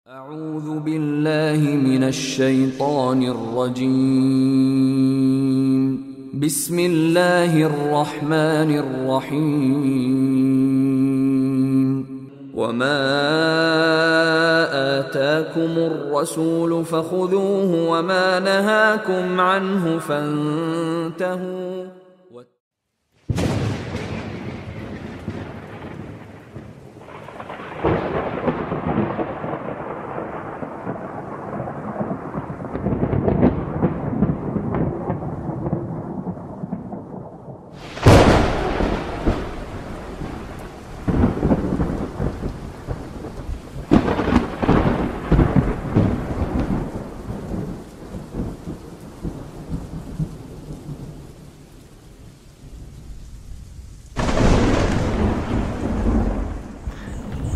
أعوذ بالله من الشيطان الرجيم بسم الله الرحمن الرحيم وما آتاكم الرسول فخذوه وما نهاكم عنه فانتهوا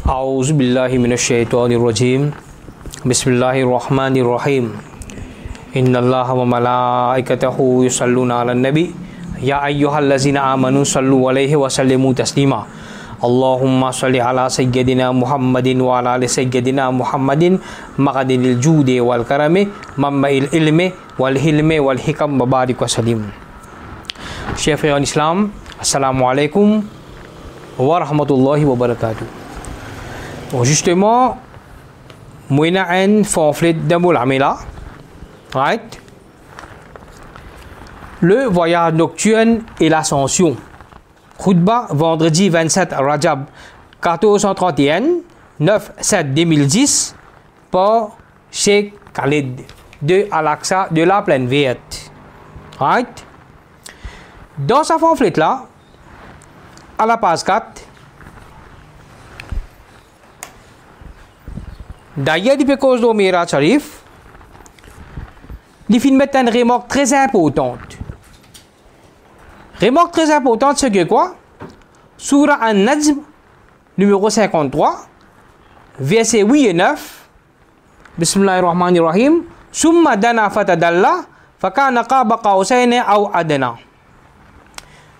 أعوذ بالله من الشيطان الرجيم بسم الله الرحمن الرحيم إن الله وملائكته يصلون على النبي يا أيها الذين آمنوا صلوا عليه وسلموا تسليما اللهم صل على سيدنا محمد وعلى آل سيدنا محمد مقدم الجود والكرم منبع العلم والحلم والحكم وبارك وسلم. Chers frères en islam, assalamu alaikum wa rahmatullahi wa barakatuh. Bon, justement, moi un pamphlet d'Amoul Amila, right? Le voyage nocturne et l'ascension. Khutba, vendredi 27 Rajab 1431, 9/7/2010, par Sheikh Khalid de Al-Aqsa de la Plaine Verte. Right? Dans sa pamphlet là, à la page 4, d'ailleurs, il peut cause de Mira Sharif, il fait mettre une remarque très importante. Remarque très importante, c'est que quoi? Surah An-Najm, numéro 53, versets 8 et 9. Bismillahirrahmanirrahim. Summa dana fatadalla, fakana qaba qawsayni aw adna.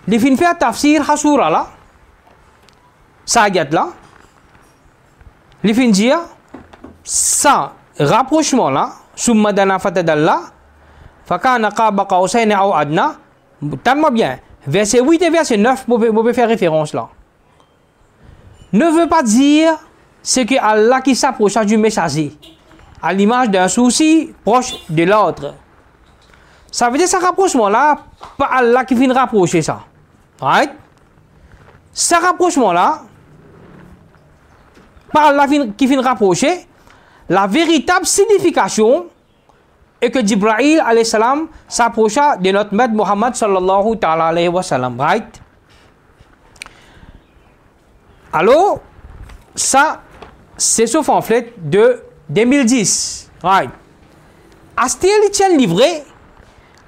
Il fait faire tafsir à surah là, sayat là. Il fait dire ça, rapprochement là, summa dana fatadalla, fakana qaba qawsayni aw adna. Tellement bien. Verset 8 et verset 9, vous pouvez faire référence là. Ne veut pas dire ce que Allah qui s'approche du messager, à l'image d'un souci proche de l'autre. Ça veut dire ce rapprochement là, pas Allah qui vient rapprocher ça. Right? Ce rapprochement là, pas Allah qui vient rapprocher, la véritable signification et que Jibril alayhi salam s'approcha de notre maître Muhammad sallallahu ta'ala alayhi wa sallam, right? Alors, ça, c'est ce pamphlet de 2010, right? Astel livré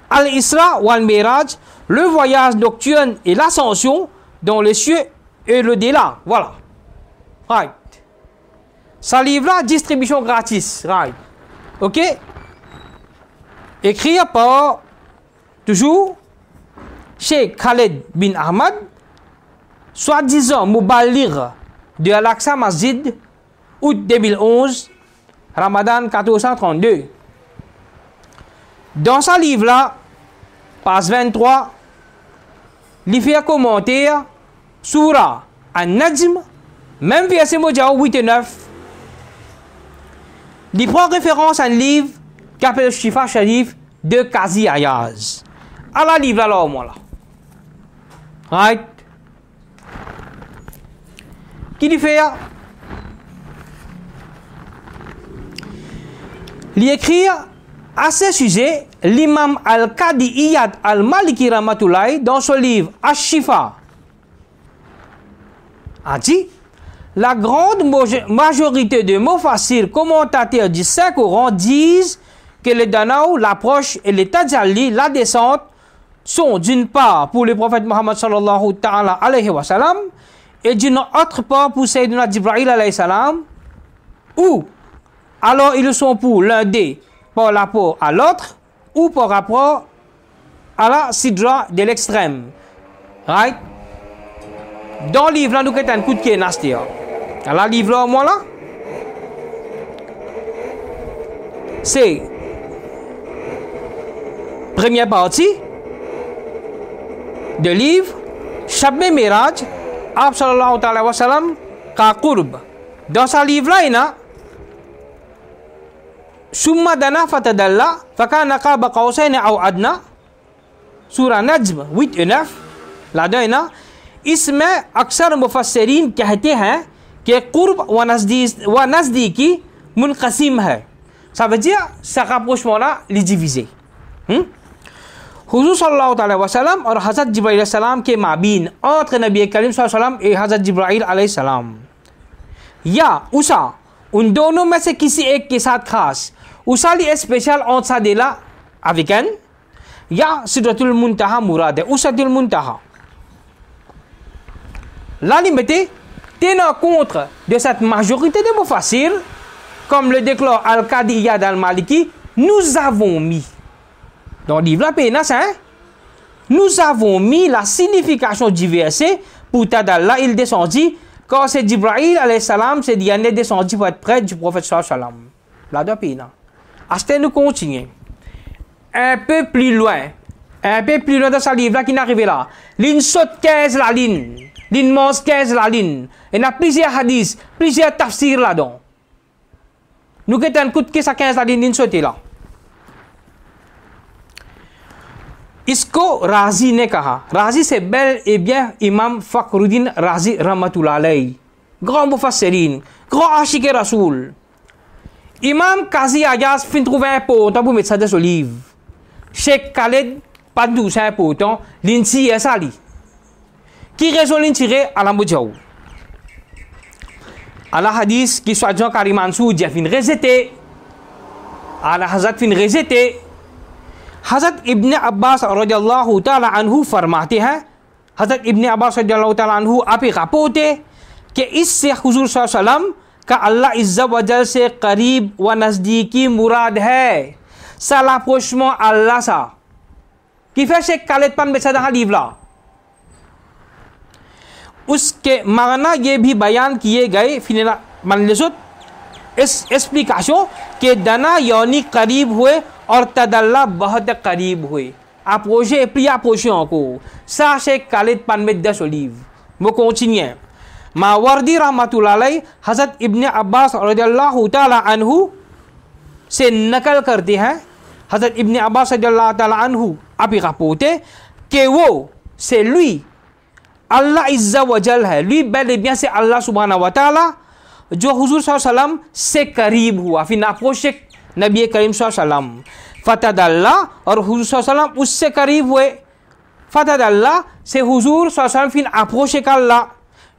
Al-Isra wal-Miraj, le voyage nocturne et l'ascension dans les cieux et le delà, voilà, right? Ça livre là, distribution gratis, right? Ok? Écrit par, toujours, Sheikh Khalid bin Ahmad, soi-disant Moubalir de Al-Aqsa Masjid, août 2011, Ramadan 1432. Dans ce livre-là, page 23, il fait un commentaire sur An-Najm, même verset 8 et 9. Il prend référence à un livre qui appelle Shifa Sharif de Qazi Ayaz. À la livre alors moi là. Right? Qui dit fait? Il écrit à ce sujet l'imam Al-Qadi Iyad Al-Maliki Rahmatullahi dans son livre Ash-Shifa a dit: la grande majorité de mufassir, commentateurs du Saint-Coran, disent que les Danaou, l'approche et les Tajalli, la descente, sont d'une part pour le prophète Muhammad sallallahu ta'ala alayhi wa sallam et d'une autre part pour Sayyidina Jibril alayhi salam, ou alors ils sont pour l'un des par rapport à l'autre ou par rapport à la sidra de l'extrême. Right? Dans le livre, là, nous avons un coup de pied nasty. À la livre, moi là. c'est première partie de livre Shab Miraj, आप सल्लल्लाहु अलैहि वसल्लम का कुर्ब. Dans ce livre-là, il y a Summa dana fatadalla fakana qaba qawsayn aw adna, surah Najm 8 et 9. là-dedans है ना, इसमें अक्सर मुफस्सिरीन कहते हैं कि कुर्ब व नज़दीकी मुनक़सिम है. Ça veut dire ce rapprochement-là les diviser. हुज़ूर सल्लल्लाहु अलैहि वसल्लम और हज़रत जिब्राइल अलैहिस्सलाम के माबीन, entre नबी करीम सल्लल्लाहु अलैहि वसल्लम et हज़रत जिब्राइल अलैहिस्सलाम, या उसा उन दोनों में से किसी एक के साथ खास उसाली स्पेशल औसा देला avec या सिदरतुल मुंतहा मुराद है, उसातुल मुंतहा. La limite, tenant compte de cette majorité de mufassir, comme le déclare Al-Qadiyya al-Maliki, nous avons mis, dans le livre Pénas, nous avons mis la signification du verset pour Tadallah, il descendit, quand c'est Jibril alayhi salam, c'est Diane descendu pour être près du prophète sallallahu alayhi wa sallam. Là-dedans, Pénas. Acheter nous continuer. Un peu plus loin dans ce livre-là qui n'est arrivé là, ligne saute 15 la ligne. Ligne mange 15 la ligne. Il y a plusieurs hadiths, plusieurs tafsirs là-dedans. Nous qui avons écouté ça 15 la ligne saute là. इसको राजी ने कहा. राजी से bel et bien imam Fakhruddin Razi rahmatullah alayhi, grand mufassirin, grand achique rasoul. Imam Qazi Ayaz fin trouver un potent pour mettre ça dans ce livre. Cheikh Khaled Pandou c'est un potent, l'inti est sali. Qui raison l'intiré à la Moudjaou. À la hadith qui soit Jean Karim Ansou dit fin rejeté. À la Hazrat fin rejeté. Hazrat Ibn Abbas radiyallahu ta'ala anhu फरमाते हैं, Hazrat Ibn Abbas radiyallahu ta'ala anhu आप rapporté कि इससे हुजूर सल्लल्लाहु अलैहि वसल्लम का अल्लाह इज़्ज़ा वजल से करीब व नज़दीकी मुराद है. Ça l'approchement Allah ça. Qui fait Cheikh Khaled Pan बेचा dans livre là. उसके माना ये भी बयान किए गए फिर मान लीजिए इस एक्सप्लिकेशन के दना यानी करीब हुए और तदल्ला बहुत करीब हुए. अप्रोचे प्रिय अप्रोचों को सा शेख खालिद पान में 10 ओलिव वो continue. मावर्दी रहमतुल्लाह अलैह हज़रत इब्न अब्बास रज़ियल्लाहु ताला अन्हु से नकल करते हैं. हज़रत इब्न अब्बास रज़ियल्लाहु ताला अन्हु अभी rapporté कि वो c'est lui Allah Izza wa Jal है, lui bel et bien c'est Allah subhanahu wa ta'ala जो हुजूर सल्लल्लाहु अलैहि वसल्लम से करीब हुआ, फिर अप्रोचे नबी करीम सल्लल्लाहु अलैहि वसल्लम फतदल्ला और हुजूर सल्लल्लाहु अलैहि वसल्लम उससे करीब हुए. फतदल्ला से हुजूर सल्लल्लाहु अलैहि वसल्लम फिर अप्रोचे का अल्लाह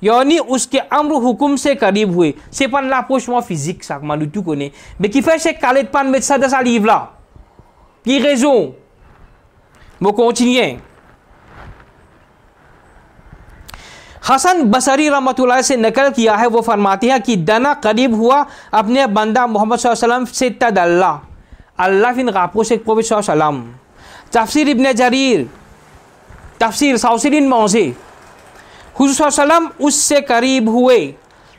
यानी उसके अम्र हुकुम से करीब हुए. C'est pas l'approchement physique ça que tout connaît, mais qui fait chez Khaled Pan mettre ça dans sa livre là. Qui raison? Bon continuer. Hasan बसरी रहमतुल्लाह से नकल किया है, वो फरमाते हैं कि दना करीब हुआ अपने बंदा मोहम्मद सल्लल्लाहु अलैहि वसल्लम से तदल्ला अल्लाह फिन गापो से प्रॉफिट सल्लल्लाहु अलैहि वसल्लम. तफसीर इब्न जरीर तफसीर साउसिन मौज़े हुजूर सल्लल्लाहु अलैहि वसल्लम उससे करीब हुए.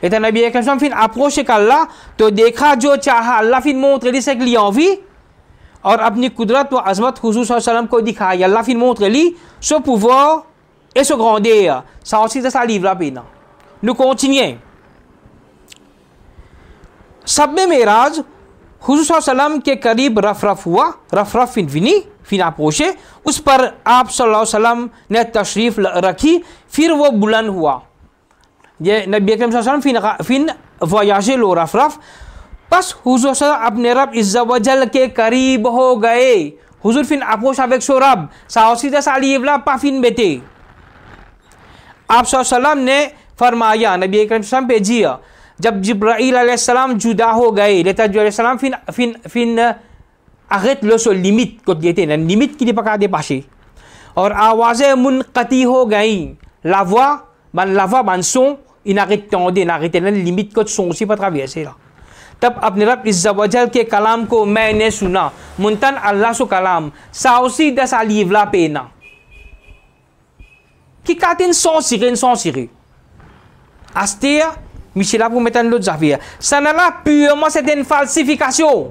लेकिन नबी अकरम फिन अप्रोच कर अल्लाह तो देखा जो चाहा अल्लाह fin montre lui ce qu'il y a envie और अपनी कुदरत व अज़मत हुजूर सल्लल्लाहु अलैहि वसल्लम को दिखाई. अल्लाह fin montre lui ce pouvoir et se grandeur. Ça aussi c'est ça livre là pena. Nous continuons. Sabbe Miraj हुजूर सल्लल्लाहु अलैहि वसल्लम के करीब रफ हुआ, रफ फिन विनी फिर अप्रोचे, उस पर आप सल्लल्लाहु अलैहि वसल्लम ने तशरीफ रखी, फिर वो बुलंद हुआ. ये नबी अकरम सल्लल्लाहु अलैहि वसल्लम फिन वयाजे लो रफ बस हुजूर सल्लल्लाहु अपने रब इज़्ज़ा वजल के करीब हो गए. हुजूर फिन अप्रोच avec son रब. Ça aussi c'est ça livre là pas fin bété. आप सल्लल्लाहु ने फरमाया नबी अकरम सल्लल्लाहु पे जिया जब जिब्राइल अलैहिस्सलाम जुदा हो गए, लेता जिब्राइल अलैहिस्सलाम fin arrête le sol limite को कहते हैं, limite qui n'est pas dépassé और आवाज़ें मुनक़ती हो गई. la voix ban son inarrêté la limite को son aussi pas traverser là. तब अपने रब इज़्ज़ा वजल के कलाम को मैंने सुना, मुंतन अल्लाह सो कलाम. ça aussi dans sa livre là pena qui catin sans cirer. Astir Michel pour mettre l'autre affaire. Ça n'a là purement c'est une falsification.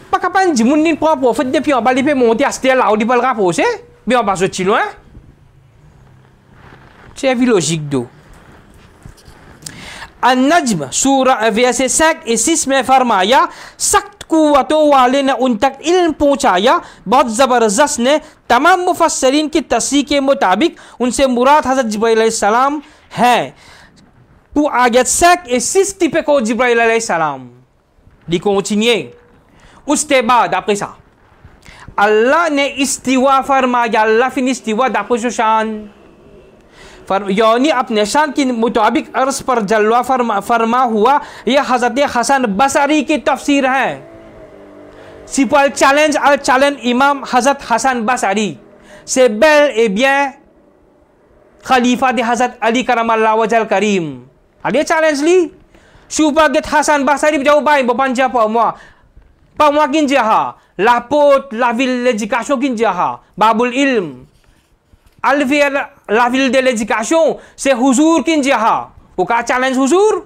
capable de dire prend prophète depuis en bas il peut monter à stèle là où il peut le rapprocher mais on va sortir loin c'est logique d'eau An-Najm surah verset 5 et 6 में फरमाया सख्त कुव्वतों वाले ने उन तक इल्म पहुंचाया बहुत ज़बरदस्त ने तमाम मुफस्सरीन की तस्सीह के मुताबिक उनसे मुराद हज़रत जिब्राइल अलैहिस्सलाम है pour ayat 5 et 6 type को जिब्राइल अलैहिस्सलाम di continuer उसके बाद après ça अल्लाह ने इस्तिवा फरमाया अल्लाह फिर इस्तिवा d'après जो शान यानी अपने शान के मुताबिक अर्श पर जलवा फरमा हुआ यह हज़रत हसन बसरी की तफसीर है सिंपल चैलेंज इमाम हज़रत हसन बसरी c'est bel et bien खलीफा de हज़रत अली करमल्लाहु वजहल करीम allez challenge li sebagai Hasan Basri jauh baik berpanjang pa moi kin jaha la pot la ville l'éducation kin jaha babul ilm la ville de l'éducation c'est huzur kin jaha buka challenge huzur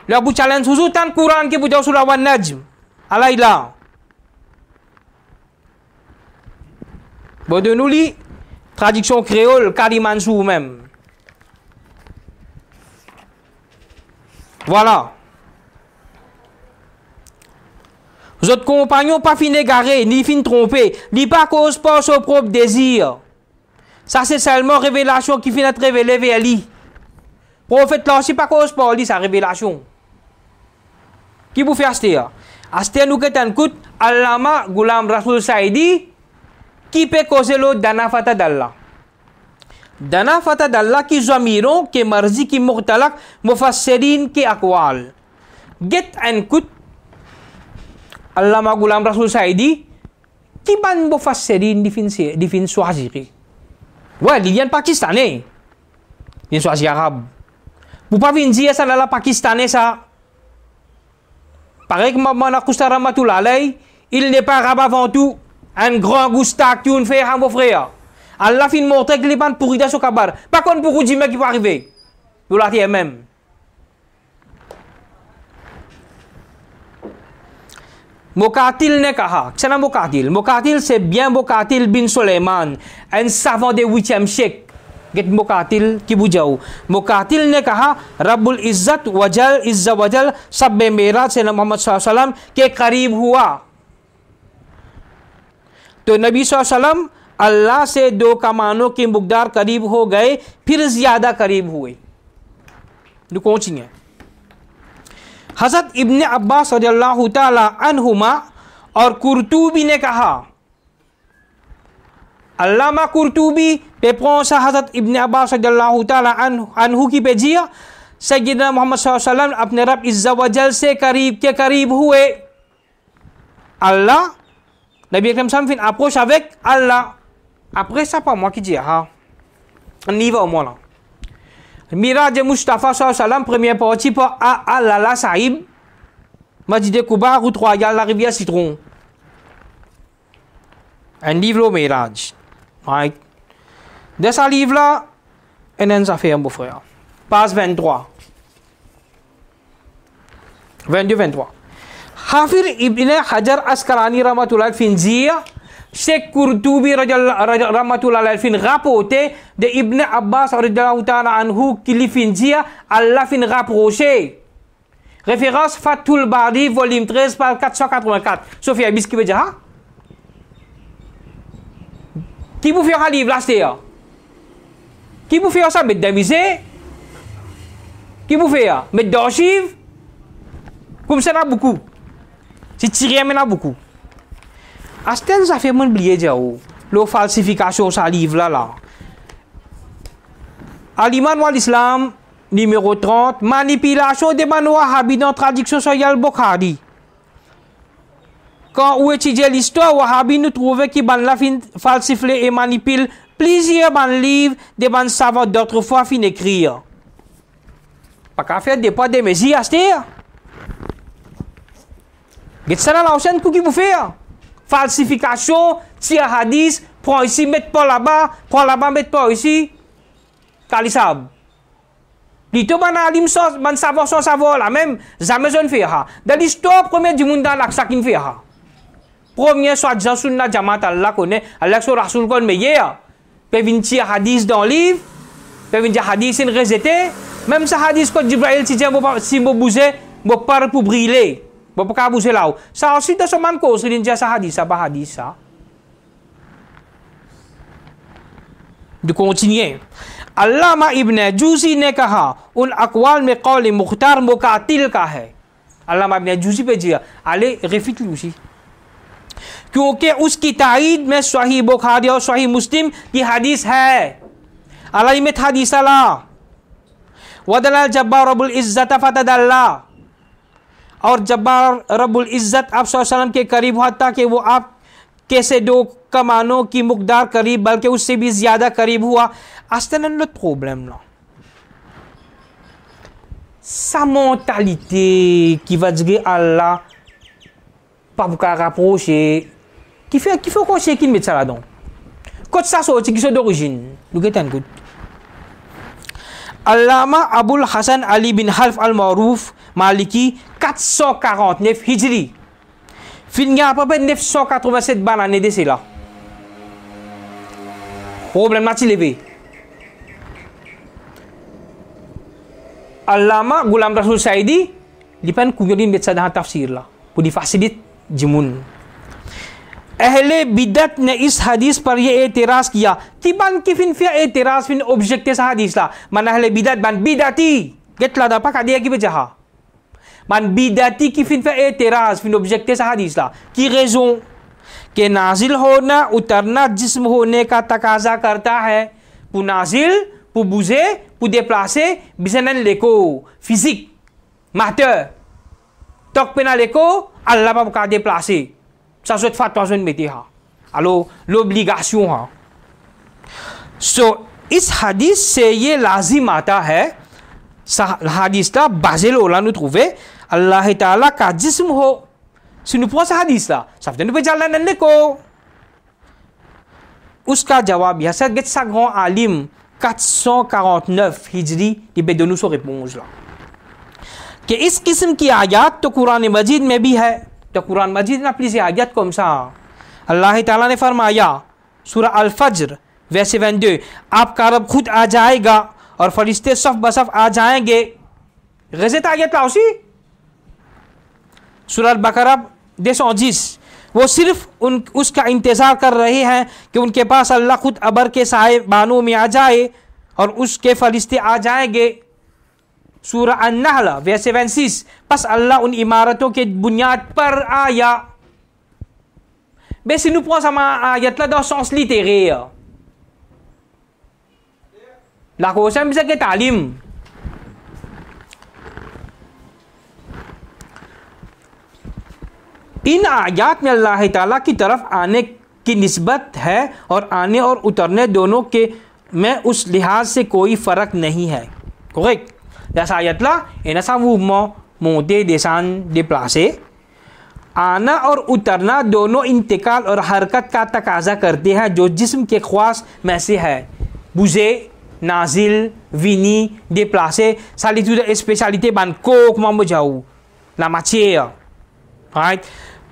la bu challenge huzur tan Quran ki bu jauh surah An-Najm alaila Bodoh li traduction créole Karimansou même voilà. Votre compagnon pas fin égaré, ni fin trompé, ni pas cause pas son propre désir. Ça c'est seulement révélation qui finit de révéler vers lui. Prophète là, c'est pas cause pas lui sa révélation. Qui vous fait acheter? Acheter nous que t'en coûte, Allama Ghulam Rasul Saidi, qui peut causer l'autre dana fata d'Allah. Dana fata d'Allah की ज़मीरों के मर्जी की मुख्तलक मुफस्सिरीन के अक़वाल get and kut Allama Ghulam Rasul Saidi qui ban mufassirin difin choisir ouais ils viennent pakistanais ils choisir arabe vous pas venir dire ça là pakistanais ça pareil que Maman Kousta Rahmatullah alayh il n'est pas arabe avant tout un grand goustak qui fait à mon frère Allah fin montre que les bandes pourries dans ce kabar. Pas contre pour dire qui va arriver. Vous l'avez même. Muqatil ne kaha. C'est un Muqatil. Muqatil c'est bien Muqatil bin Sulaiman, un savant de 8e siècle. Get Muqatil qui vous dit. Muqatil ne kaha Rabbul Izzat wajal Izza wajal sabbe Miraj से Muhammad sallallahu alaihi wasallam के करीब हुआ. तो नबी सल्लल्लाहु अलैहि वसल्लम अल्लाह से दो कमानों के मुकदार करीब हो गए फिर ज्यादा करीब हुए हज़रत इब्ने अब्बास रज़ियल्लाहु ताला अन्हुमा और कुर्तुबी ने कहा अल्लामा कुर्तुबी पे पहुंचा हज़रत इब्ने अब्बास रज़ियल्लाहु ताला अन्हु की पेजिया सय्यदना मोहम्मद सल्लल्लाहु अलैहि वसल्लम अपने रब इज़्ज़ा वजल से करीब हुए अल्लाह नबी अकरम सल्लल्लाहु अलैहि वसल्लम approche avec Allah. Après ça, pas moi qui dis, on y va au moins là. Miraj Mustafa sallallahu alayhi wa sallam, première partie pour Alala Saïb, Majid Kouba, route royale, la rivière Citron. Un livre au Miraj. Right. De ce livre-là, un affaire, mon frère. Page 23. 22-23. Hafir ibn Hajar Asqalani Rahmatullah Finzia, Cheikh Qurtubi Rahmatullah fin rapporté de Ibn Abbas radhiyallahu ta'ala anhu qui li finzia Allah fin rapproché. Référence Fathul Bari volume 13 page 484. Sophia Biski veut dire qui vous fait un livre là c'est qui vous fait ça mettre d'aviser qui vous fait mettre d'archives comme ça là beaucoup c'est tiré maintenant beaucoup Asten ça fait m'oublier jao le falsification ça livre là Al-Iman wal Islam numéro 30 manipulation des Wahhabi dans traduction sur Al-Bukhari. Quand on étudie l'histoire Wahhabi nous trouvait qui ban la fin falsifier et manipule plusieurs ban livres des ban savants d'autrefois fin écrire pas qu'à faire des pas des messies acheter get ça là la chaîne pour qui vous faire falsification tir hadith prends ici mettre pas là-bas prends là-bas mettre pas ici Kalisab Dito ba na alim so man savo so savo la même jamais on fait ha. Dali stop premier du monde dans l'aksakin fait ha. Premier soit Jean sunna jamaat Allah connaît, Allah so rasul kon me ye. Pe vinci hadis dans livre, pe vinci hadis in rejeté, même ça hadis ko Jibril si je si mo bouger, mo par pour briller. Mo pas bouger là. Ça aussi de ce man ko srin ja sa hadis ça. De continuer. अल्लामा इब्न जूजी ने कहा उन अकवाल में कौल मुख्तार मुकातिल का है। अल्लामा इब्न जूजी पे जिया आले रिफिट लूसी क्योंकि उसकी ताईद में सही बुखारी और सही मुस्लिम की हदीस है। अलाई में हदीस अला वदलाल जब्बार रब्बुल इज्जत फतदल्ला और जब्बार रब्बुल इज्जत आप सल्लल्लाहु के करीब हुआ ताकि वो आप कैसे दो कमानों की मुकदार करीब बल्कि उससे भी ज्यादा करीब हुआ। Asta nan l'autre problème là. Sa mentalité qui va dire Allah pas vous rapprocher qui fait quoi c'est qui met ça là-dedans. Quand ça sorti qui sont d'origine. Nous guettons good. Allama Abul Hasan Ali bin Half al-Maruf Maliki 449 Hijri. Fin à peu près 987 ban année de là. Problème là levé. Allama Gulam Rasul Saidi lipan kuyorin bet sadahan tafsir la pour di facilite jimun अहले बिदत ने इस हदीस पर यह एतराज किया कि बन किफिन फिर एतराज फिन ऑब्जेक्ट से हदीस ला मन अहले बिदत बन बिदती गेटला दा पका दिया कि बजहा मन बिदती किफिन फिर एतराज फिन ऑब्जेक्ट से हदीस ला की रेजों के नाजिल होना उतरना जिस्म होने का तकाजा करता है पु नाजिल pour bouger, pour déplacer, besoin l'écho physique, matter. Tok pena l'écho, Allah va pas déplacer. Ça soit fatwa zone métier. Alors l'obligation है. So इस हदीस से ये लाजिम आता है हदीस का बाजिल ओला नु trouver अल्लाह ताला का जिस्म हो. Si nous prenons ce hadith là, ça veut dire nous jalan nan l'écho. उसका जवाब यह है कि grand alim 449 हिजरी की बेदोनू सो réponse là कि इस किस्म की आयत तो कुरान मजीद में भी है। तो कुरान मजीद में अपनी आयत कौन सा अल्लाह ताला ने फरमाया सूरह अल फज्र वैसे 22 आपका रब खुद आ जाएगा और फरिश्ते सफ बसफ आ जाएंगे। गज़त आयत लाओसी सूरह अल बकरा 210 वो सिर्फ उसका इंतजार कर रहे हैं कि उनके पास अल्लाह खुद अबर के साए बानों में आ जाए और उसके फरिश्ते आ जाएंगे। सूरह अन-नहल वैसे 26 बस अल्लाह उन इमारतों के बुनियाद पर आया। Mais si nous prenons sama ayat là dans sens littéraire, la cause bisa ke talim. इन आयात में अल्लाह ताला की तरफ आने की निस्बत है और आने और उतरने दोनों के में उस लिहाज से कोई फ़र्क नहीं है। Correct? Dessa ayat là, et dans ça mouvement monter descendre déplacer, आना और उतरना दोनों इंतकाल और हरकत का तकाजा करते हैं जो जिस्म के ख्वास में से है। बुझे नाजिल विनी déplacer salitude spécialité ban को comment बुझाऊ la matière, right?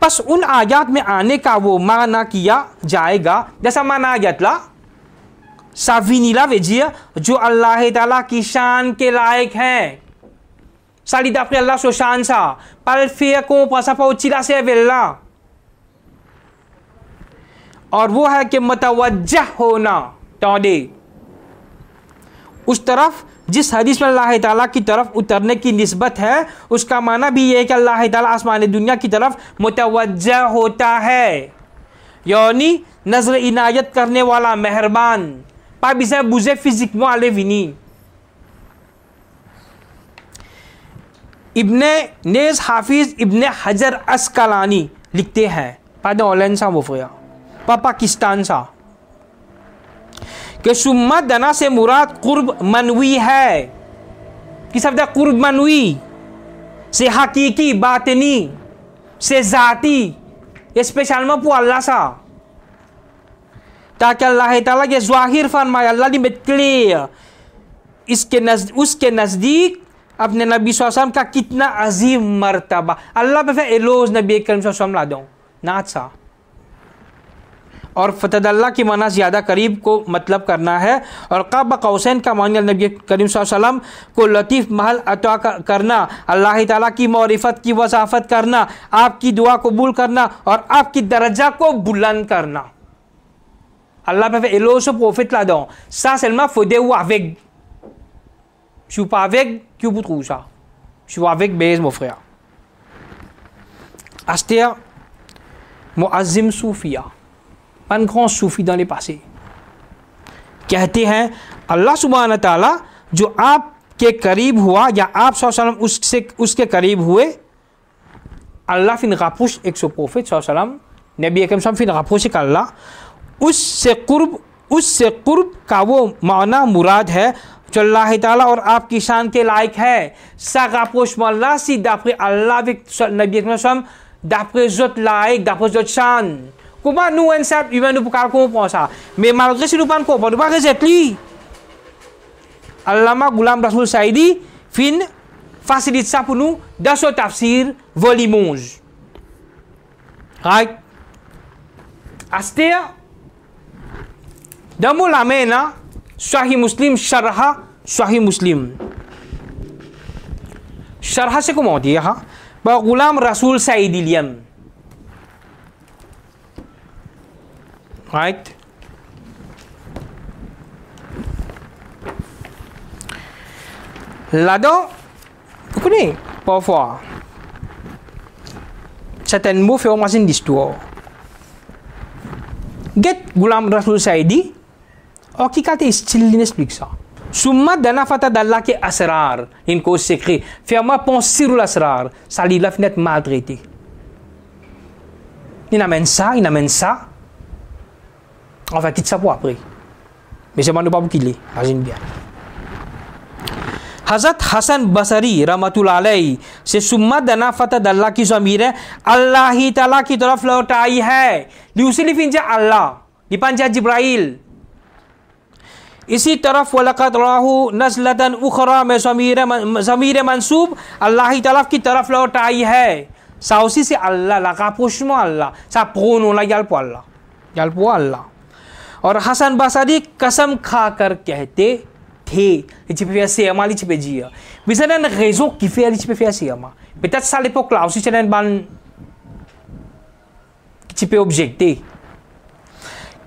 बस उन आयत में आने का वो माना किया जाएगा जैसा माना आयत ला साविनीला वेजिया जो अल्लाह ताला की शान के लायक है। Sali d'après Allah so शान सा पर फिर को पासा पहुंचीला से वेला और वो है कि मुतवज्जह होना तौदे उस तरफ जिस हदीस में अल्लाह ताला की तरफ उतरने की निस्बत है उसका माना भी ये है कि अल्लाह ताला आसमान दुनिया की तरफ मुतवज्जह होता है, यानी नजर इनायत करने वाला मेहरबान पाबिसे बुझे फिजिक वाले विनी। इब्ने नेज हाफिज इब्ने हजर अस्कलानी लिखते हैं पादे ऑनलाइन सा वो फया पाकिस्तान सा कि सुम्मा दना से मुराद कुर्ब मनवी है कि शब्द कुर्ब मनवी से हकीकी बातनी से जाती स्पेशल में पु अल्लाह सा ताकि अल्लाह ताला के ज़ाहिर फरमाए अल्लाह ने मेट क्लियर उसके नज़दीक अपने नबी सल्लल्लाहु अलैहि वसल्लम का कितना अजीम मर्तबा। अल्लाह पे फिर एलोज नबी करीम सल्लल्लाहु अलैहि वसल्लम ला दो नाच सा। और फतदल्ला की माना ज़्यादा करीब को मतलब करना है, और क़ाब क़ौसैन का माना नबी करीम सल्लल्लाहु अलैहि वसल्लम को लतीफ़ महल अता करना, अल्लाह ताला की मौरिफत की वसाफ़त करना, आपकी दुआ कबूल करना और आपकी दर्जा को बुलंद करना। Allah peut faire éloge au prophète là-dedans. Ça seulement faut dire avec. Je suis pas avec, qui vous trouve ça? Je suis avec Bez, mon frère. Aster, Muazzim Soufia, un grand soufi dans les passés, कहते हैं अल्लाह सुब्हान व तआला जो आपके करीब हुआ या आप सल्लल्लाहु अलैहि वसल्लम उसके करीब हुए, अल्लाह फिर rapproche avec son prophète सल्लल्लाहु अलैहि वसल्लम, नबी अकरम सल्लल्लाहु फिर rapproche avec अल्लाह, उससे कुर्ब का वो माना मुराद है जो अल्लाह ताला और आपकी शान के लायक है. Ça rapproche Allah si d'après Allah avec Nabi Muhammad d'après votre laïc, d'après votre chan. Comment nous on sait il va nous pas comprendre ça. Mais malgré si nous pas comprendre, nous pas rejeter. Allama Ghulam Rasoul Saidi fin facilite ça pour nous dans son tafsir volume 11. Right? Astea Damul Amena Sahih Muslim Sharha Sahih Muslim. Sharha से comment dire hein? Bah Ghulam Rasoul Saidi liam. Right? Là-dedans, vous connaissez parfois certains mots font machine d'histoire. Get Ghulam Rasoul Saidi, और qui कहते style explique ça. Summa dana fata d'Allah के asrar, une cause secret. Fais-moi penser sur l'asrar. Ça lit la fenêtre maltraité. Il amène ça, il amène ça. On va quitter ça pour après. Mais c'est pas pour qu'il est. Imagine bien. Hazrat Hassan Basri Rahmatullah alayhi से सुम्मा दना फता दल्ला की ज़मीर है अल्लाह ही ताला की तरफ लौटाई है. दूसरी फिंजा अल्लाह दिपांजा जिब्राइल. इसी तरफ वलक़द राहु नज़लतन उख़रा में ज़मीर मंसूब अल्लाह ही ताला की तरफ लौटाई है. साउसी से अल्लाह लगा पुष्म अल्लाह सा प्रोनो ला याल पो अल्लाह. और हसन बसरी कसम खाकर कहते थे lici ama lici dia bisa dan raison qui fait lici ama peut-être ça l'époque là aussi c'est un ban qui peut objecter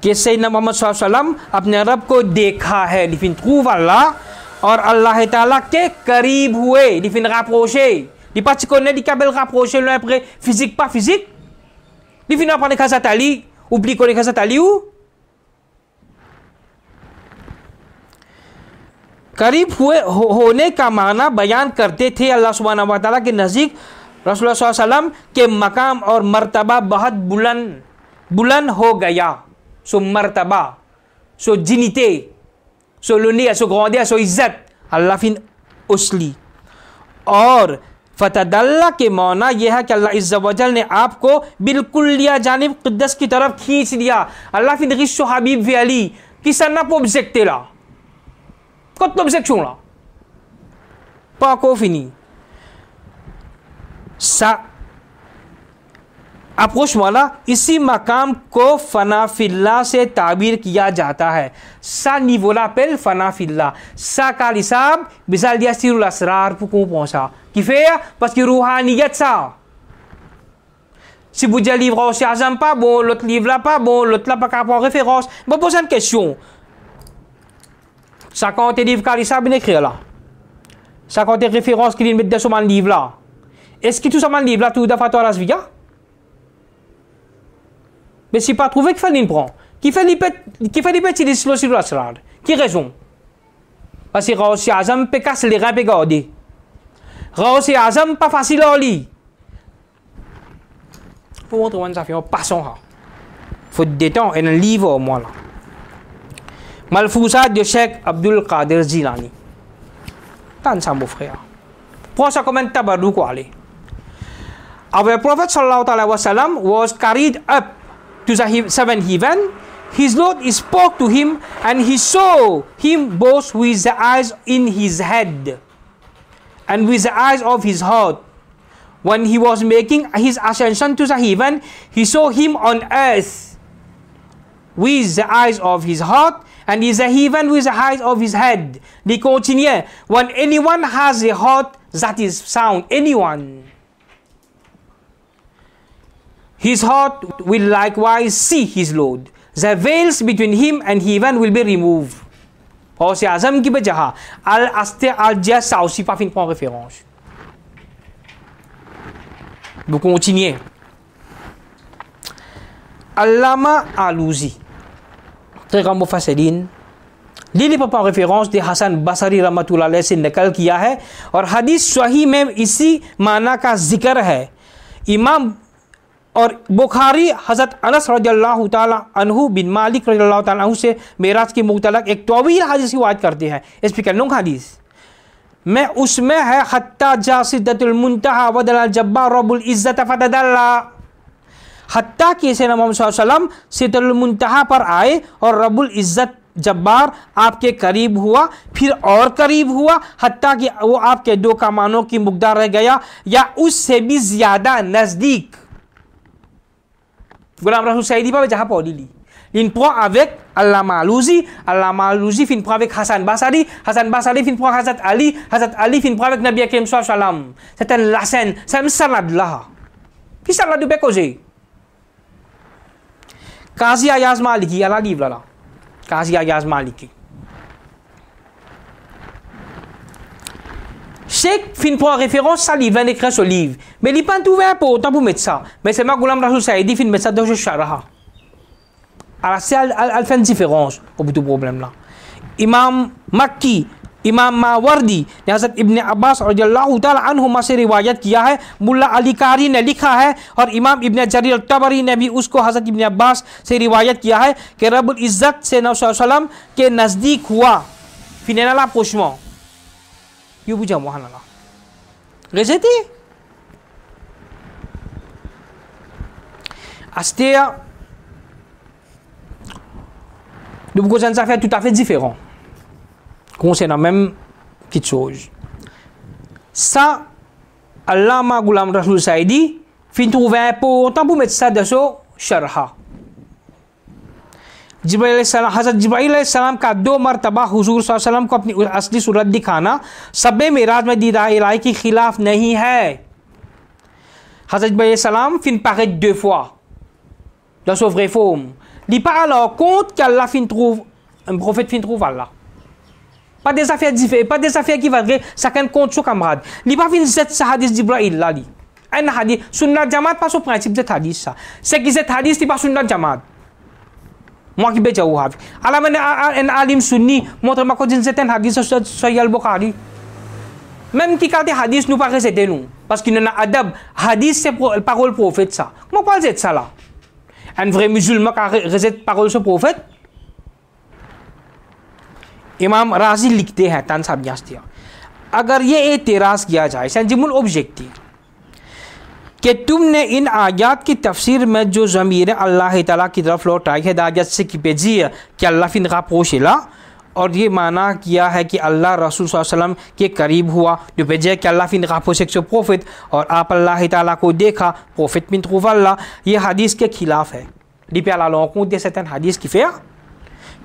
कि सैयदना मोहम्मद सल्लल्लाहु अलैहि वसल्लम अपने रब को देखा है लेकिन trouve Allah और अल्लाह ताला के करीब हुए लेकिन rapproché di pas connaît di kabel rapproché l'un après physique pas physique लेकिन अपने casa tali oublie connaît casa tali ou करीब हुए होने का माना बयान करते थे. अल्लाह सुब्हानहू व तआला के नज़दीक रसूलुल्लाह सल्लल्लाहु अलैहि वसल्लम के मकाम और मर्तबा बहुत बुलंद हो गया. सो मर्तबा सो जिनिते सो लुनिया सो ग्रैंडeur सो इज्जत अल्लाह फिन उसली. और फतदल्ला के माना यह है कि अल्लाह इज़्ज़ा वजल ने आपको बिल्कुल लिया जानिब क़ुद्दस की तरफ खींच लिया. अल्लाह फिन रिश्तो हबीब वे अली किसना पो ऑब्जेक्टे ला Quelle objection là? Pas encore fini. Ça approche वाला इसी मकाम को फनाफिल्ला से ताबीर किया जाता है. सा niveau l'appelle फनाफिल्ला. Ça का हिसाब बिसाल दिया सिरुल Asrar pour comprendre qui fait parce que रूहानियत ça. Si vous dites livre aussi azam pas bon, l'autre livre là pas bon, l'autre là pas capable référence. Je pose une question. Ça compte les livres qu'Alissa bien écrit là. Ça compte les références qu'il met dans ce livre là. Est-ce que tout ça livre là tout d'affaire à la vie? Mais si pas trouvé qu'il fait prend. Qui fait les petits discours sur la salle. Qui raison? Parce que Raosi Azam peut casser les reins et garder. Raosi Azam pas facile à lire. Pour montrer où ça fait un passant. Faut détendre un livre au moins là. Malfouzat de Cheikh Abdul Qadir Jilani. Tant ça mon frère. Pour ça comment tabadou quoi aller. Our Prophet sallallahu alaihi wasallam was carried up to the seven heaven his Lord spoke to him, and he saw him both with the eyes in his head and with the eyes of his heart. When he was making his ascension to the heaven, he saw him on earth with the eyes of his heart, and in the heaven with the eyes of his head. They continue. When anyone has a heart that is sound, anyone, his heart will likewise see his Lord. The veils between him and heaven will be removed. और c'est Azam qui bejaha al aste al dia ça aussi pas fin prend référence. Vous continuez. Allama Alusi, très grand मुफस्सिरीन, लीली पर रेफरेंस दे हसन बसरी रहमतुल्लाह अलैह से नकल किया है और हदीस सही में इसी माना का जिक्र है। इमाम और बुखारी हज़रत अनस रज़ियल्लाहु ताला अन्हु बिन मालिक रज़ियल्लाहु ताला अन्हु से मेराज की मुतलक एक तवील हदीस की बात करते हैं। इस पर कहना हदीस में उसमें है हत्ता जा सिद्दतुल मुंतहा वदल जब्बार रब्बुल इज्जत फतदल्ला, हत्ता कि से नबी सल्लल्लाहु अलैहि वसल्लम सिद्दतुल मुंतहा पर आए और रब्बुल इज्जत जब्बार आपके करीब हुआ, फिर और करीब हुआ, हत्ता कि वो आपके दो कमानों की मुकदार रह गया या उससे भी ज्यादा नजदीक। गुलाम रसूल सईदी पर जहाँ पौली ली il prend avec Allama Alouzi fin prend avec Hassan Basri fin prend Hazrat Ali fin prend avec Nabi Karim sallallahu alaihi wasallam. C'est la scène, c'est un salade là. Qui salade de causer? Qazi Ayaz Maliki, à la livre là. Qazi Ayaz Maliki. Cheikh fin prend référence ça livre, il écrit ce livre. Mais il pas ouvert pour autant pour mettre ça. Mais c'est ma Ghulam Rasoul Saïdi fin mettre ça dans le Sharaha. Alors c'est elle fait une différence au bout du problème là. Imam Makki, Imam Mawardi ने हज़रत इब्न अब्बास रज़ियल्लाहु ताला अन्हुमा से रिवायत किया है, मुल्ला अली कारी ने लिखा है और इमाम इब्न जरीर तबरी ने भी उसको हज़रत इब्न अब्बास से रिवायत किया है कि रब्बुल इज्जत से नबी सल्लल्लाहु अलैहि वसल्लम के नज़दीक हुआ। Finalement l'approchement. You बुझा मोहन अल्लाह। Récité. Astéa. Nous vous ça fait tout à fait différent concernant même petite chose. Ça, Allama Ghulam Rasoul Saïdi fin trouver important pour mettre ça dans son sharha. जिब्राइल अलैहिस्सलाम हज़रत जिब्राइल अलैहिस्सलाम का 2 मरतबा हुजूर सल्लल्लाहु अलैहि वसल्लम को अपनी असली सूरत दिखाना सबे मेराज में दीदार इलाही के खिलाफ नहीं है। हज़रत जिब्राइल अलैहिस्सलाम fin paraît 2 fois dans son vrai forme. Il pas alors compte qu'Allah fin trouve un prophète fin trouve Allah. Pas des affaires différentes, pas des affaires qui vont chacun compte son camarade. Il pas fin cette hadith d'Ibrahim là li. Un hadith sunnah jamaat pas au principe de hadith ça. C'est que cette hadith n'est pas sunnah jamaat. Moi qui beja ouhavi. Allah men un alim sunni montre-moi que c'est un hadith sur Sahih al-Bukhari. Même qui quand hadith nous pas réciter nous parce qu'il y a adab. Hadith c'est parole prophète ça. Moi pas c'est ça là. Un vrai musulman qui récite parole sur prophète. इमाम राजी लिखते हैं तानसाब जास्तिया अगर ये एतराज़ किया जाए संजिमुल ऑब्जेक्टिव कि तुमने इन आयत की तफसीर में जो ज़मीर अल्लाह ताला की तरफ लौटाई है दाजत से की पेजी कि अल्लाह फिन का पोशिला और ये माना किया है कि अल्लाह रसूल सल्लल्लाहु अलैहि वसल्लम के करीब हुआ जो पेजे कि अल्लाह फिन का पोशेक से प्रोफेट और आप अल्लाह ताला को देखा प्रोफेट मिन अल्लाह ये हदीस के खिलाफ है डिपे अल्लाह को दे सकते हदीस की फेया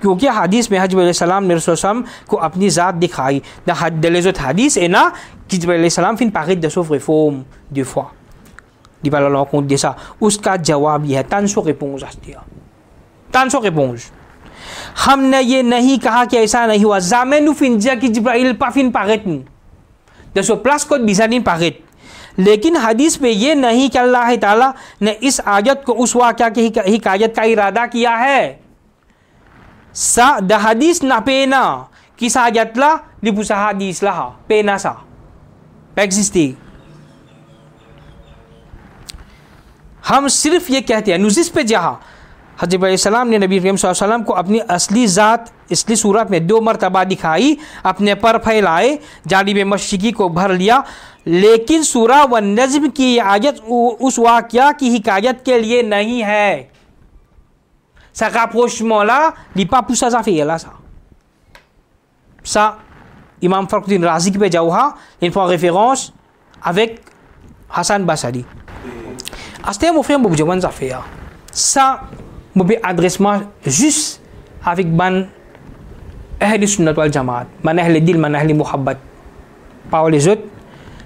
क्योंकि हदीस में जिब्राइल अलैहिस्सलाम ने रसूल सल्लल्लाहु अलैहि वसल्लम को अपनी ज़ात दिखाई de les autres hadiths et là कि जिब्राइल अलैहिस्सलाम fin paraît de sauf réforme 2 fois dit pas la compte de ça उसका जवाब यह है tant so réponse आस्तिया tant so réponse हमने ये नहीं कहा कि ऐसा नहीं हुआ ज़ामेनु फिन जा कि जिब्राइल पा फिन paraît nous de so place code बिजानिन paraît लेकिन हदीस में ये नहीं कि अल्लाह ताला ने इस आयत को उस वाक़या की हिकायत का इरादा किया है sa da hadis na pena kisah ayat lah lipusa hadis lah pena sa exister हम सिर्फ ये कहते हैं नुजिस पे जहाँ हज़रत अलैहिस्सलाम ने नबी करीम सल्लल्लाहु अलैहि वसल्लम को अपनी असली ज़ात इसलिए सूरत में 2 मरतबा दिखाई अपने पर फैलाए जानिब मशरिकी को भर लिया लेकिन सूरा व नज्म की आयत उस वाक़या की हिकायत के लिए नहीं है Ce rapprochement-là, il n'est pas pour ça affaire-là, ça. Ça, Imam Fakhruddin Razi qui peut dire, il prend référence avec Hassan Basri. C'était mon frère, je vais faire ça. Je vais adresser juste avec ban Ahl Sunnat wal Jamaat, man Ahl Dil, man Ahl Muhabbat. Pas les autres.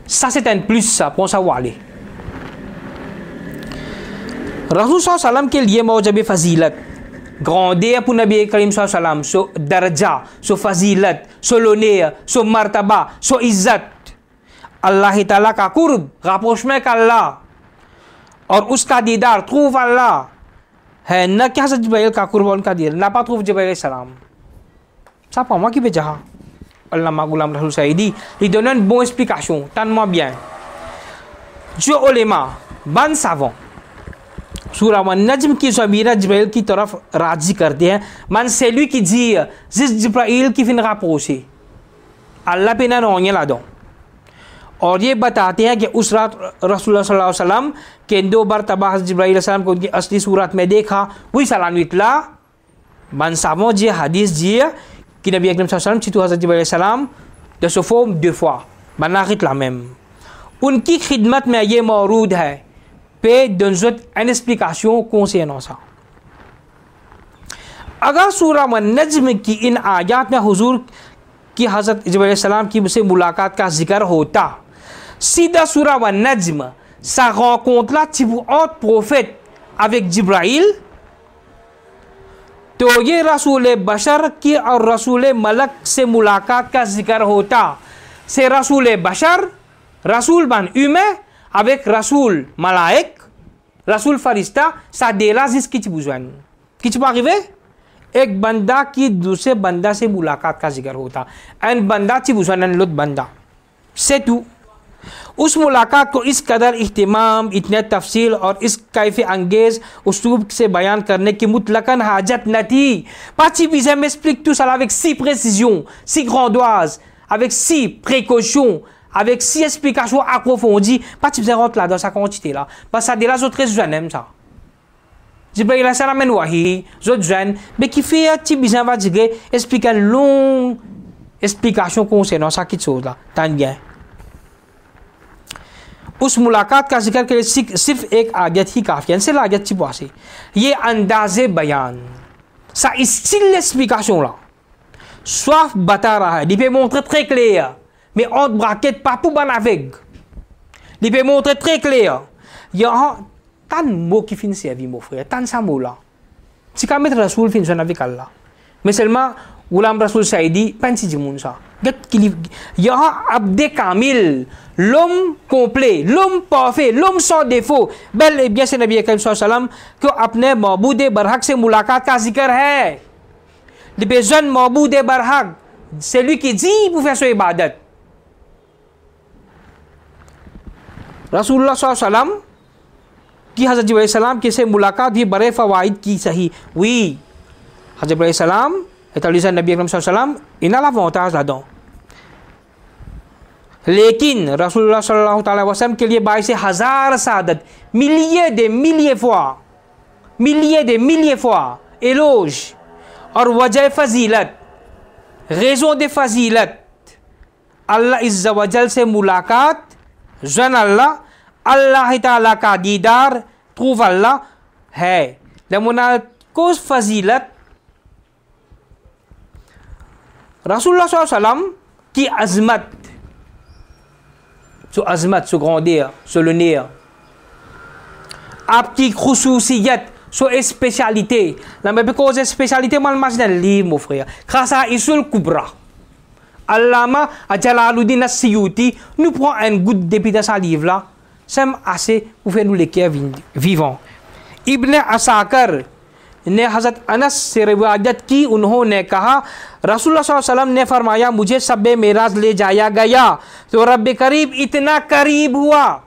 Ça, c'est un plus, ça, pour savoir aller. Rasul sallallahu alaihi wasallam के लिए मौजब फजीलत grandeur pour Nabi Karim sallallahu alaihi wasallam, so daraja, so fazilat, so l'honneur, so martaba, so izzat, Allah Ta'ala का कुर्ब, rapprochement qu'Allah और उसका दीदार trouve Allah है न कि हज़रत जिब्राइल का कुर्ब और उनका दीदार ना पा trouve जिब्राइल सलाम. Ça pas moi qui vais dire. Allah Magoulam Rasul Saïdi, il donne une bonne explication, tellement bien. जो उलेमा बन savant सूरा वन-नज्म की ज़मीरा जिब्राइल की तरफ राजी करते हैं. मन c'est lui qui dit जिस जिब्राइल की फिर rapproché अल्लाह पे ना रोने ला दो. और ये बताते हैं कि उस रात रसूलुल्लाह सल्लल्लाहु अलैहि वसल्लम के 2 मरतबा हज़रत जिब्राइल अलैहिस्सलाम को उनकी असली सूरत में देखा. वही सलाम इतला मन savant जी hadis dit कि नबी अकरम सल्लल्लाहु अलैहि वसल्लम चितु हज़रत जिब्राइल अलैहिस्सलाम de se forme 2 fois बनागित la même. उनकी खिदमत में ये मौजूद है पे une explication concernant ça. अगर सूरा वन-नज्म की इन आयात में हुजूर की हज़रत जिब्राइल अलैहिस्सलाम की से मुलाकात का जिक्र होता, सीधा सूरा वन-नज्म ça rencontre là entre prophète avec Jibril, तो ये रसूल बशर की और रसूल मलक से मुलाकात का जिक्र होता. से रसूल बशर रसूल बन humain avec रसूल मलाइक रसूल फरिश्ता, ça déla जिसकी बुझान किच arrivé एक बंदा की दूसरे बंदा से मुलाकात का जिक्र होता. एन बंदा ची बुझान लुत बंदा से तू उस मुलाकात को इस कदर इह्तिमाम, इतने तफसील और इस कैफे अंगेज उस्लूब से बयान करने की मुतलकन हाजत न थी. Pachi Bizet m'explique tout ça avec si précision, si grandoise, avec si précaution, avec si explication approfondie. Pachi Bizet rentre là dans sa quantité là. Parce que ça déjà autres jeunes aiment ça. Jibril alayhi salam en wahi, autres jeunes, mais qui fait Pachi Bizet va dire expliquer une longue explication concernant ça qui chose là. Tant bien. उस मुलाकात का जिक्र के लिए सिर्फ एक आयत ही काफ़ी है. C'est l'ayat ci ये अंदाज़े बयान ça ici l'explication là soit बता रहा है, il peut montrer très clair mais entre braquettes pas pour ban avec, il peut montrer très clair. यहाँ tant mots qui finissent servi mon frère, tant ça mot là si quand mettre Rasoul finit avec Allah mais seulement Ghulam Rasoul Saïdi pensi jimun ça यहाँ abde kamil, l'homme complet, l'homme parfait, l'homme sans défaut, bel et bien c'est Nabi Karim sallallahu alaihi wasallam को अपने मौबूद बरहक से मुलाकात का जिक्र है. Le besoin मौबूद बरहक, c'est lui qui dit pour faire son ibadat. रसूलुल्लाह सल्लल्लाहु अलैहि वसल्लम की हज़रत जिब्राइल सलाम के से मुलाकात भी बड़े फ़वाइद की सही हुई. हज़रत जिब्राइल सलाम établisant Nabi Akram sallallahu alaihi wasallam, il a l'avantage là-dedans. लेकिन रसूलुल्लाह सल्लल्लाहु अलैहि वसल्लम के लिए बाइस हजार सादत, milliers de milliers fois éloge और वजह फजीलत, raison de फजीलत अल्लाह इज़्ज़ा वजल से मुलाकात, जन अल्लाह ताला का दीदार, trouve अल्लाह है. लेकिन cause फजीलत रसूलुल्लाह सल्लल्लाहु अलैहि वसल्लम की अज़मत, सो grandeur, सो l'honneur, आपकी खुसूसियत, सो spécialité. La même cause spécialité mal marginal livre mon frère. Khasa isul kubra. Allama Jalaluddin As-Suyuti nous prend un goût depuis dans sa livre là. C'est assez pour faire nous les cœurs vivants. Ibn Asakar ने हज़रत अनस से रिवायत की, उन्होंने कहा रसूलुल्लाह सल्लल्लाहु अलैहि वसल्लम ने फरमाया मुझे शब-ए मेराज ले जाया गया तो रब करीब इतना करीब हुआ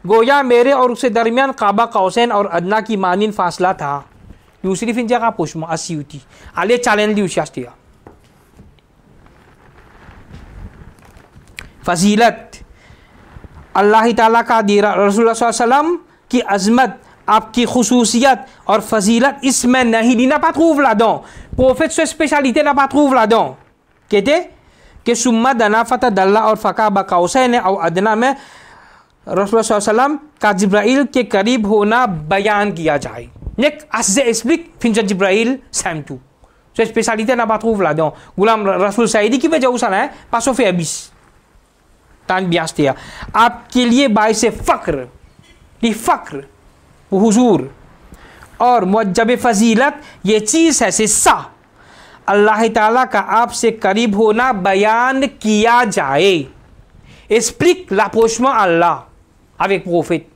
गोया मेरे और उसके दरमियान काबा कौसैन और अदना की मानिन फासला था. दूसरी फिर जगह पुष्मा असियुती आले चैलेंज दी उशास्तिया फजीलत अल्लाह ताला का दीरा रसूलुल्लाह सल्लल्लाहु अलैहि वसल्लम की अज़मत आपकी खुसूसियत और फजीलत इसमें नहीं, il n'a pas trouvé là-dedans. Prophète, sa spécialité n'a pas trouvé là-dedans. कहते कि सुम्मा दना फतदल्ला और फका बकौसैन और अदना में रसूल सल्लल्लाहु का जिब्राइल के करीब होना बयान किया जाए. Nek assez explique finja Jibril sam tout. Sa spécialité n'a pas trouvé là-dedans. Goulam Rasoul Saïdi qui veut dire où ça là, pas sauf abis. Tan biastia. आपके लिए बाइस फ़क्र, ये फ़क्र, हुजूर और मुअज्जब फजीलत ये चीज़ है, c'est ça. अल्लाह ताला का आपसे करीब होना बयान किया जाए. Explique l'approchement à Allah avec prophète.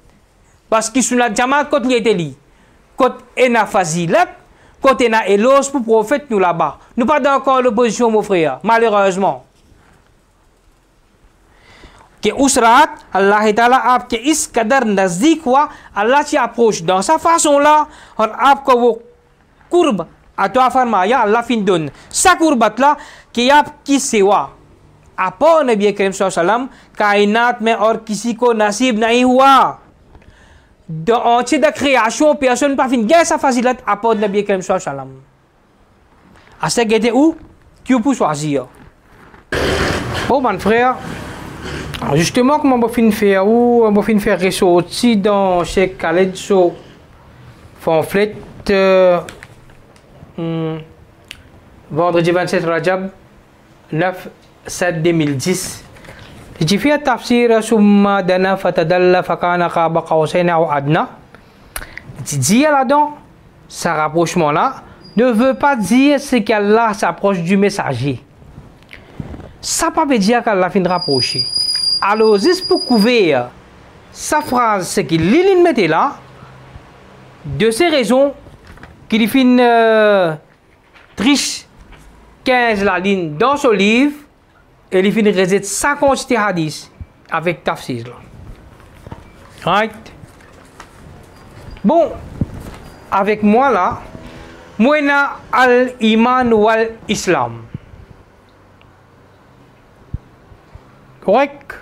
Parce que sur la jamaat quand il était li, quand il a fazilat, quand il a éloge pour prophète nous là-bas. Nous pas d'accord l'opposition mon frère, malheureusement. कि उस रात अल्लाह ताला आपके इस कदर नज़दीक हुआ, अल्लाह से approach dans sa façon là और आपको वो कुर्ब अता फरमाया अल्लाह फिंदुन सा कुर्बत ला कि आपकी सेवा आपो नबी करीम सल्लल्लाहु अलैहि वसल्लम कायनात में और किसी को नसीब नहीं हुआ. Entier de création, personne pas fin gain sa facilat apporte Nabi Karim sallallahu alayhi wa sallam. À ce qui était où? Qui peut choisir? Bon, mon frère, justement, comment on va faire où? On va faire ressortir dans chez Khaled Show. Pamphlet vendredi 27 Rajab 9/7/2010. J'ai fait tafsir summa dana fatadalla fakana qaba qawsayn ou adna. Dire là-dedans, ce rapprochement-là ne veut pas dire ce qu'Allah s'approche du messager. Ça ne veut pas dire qu'Allah finit rapprocher. Alors, juste pour couvrir sa phrase, ce qu'il mettait là, de ces raisons qu'il finit triche 15 la ligne dans son livre, et il finit réciter 50 hadiths avec tafsir là. Right? Bon, avec moi là, moi na al-iman wal islam. Correct?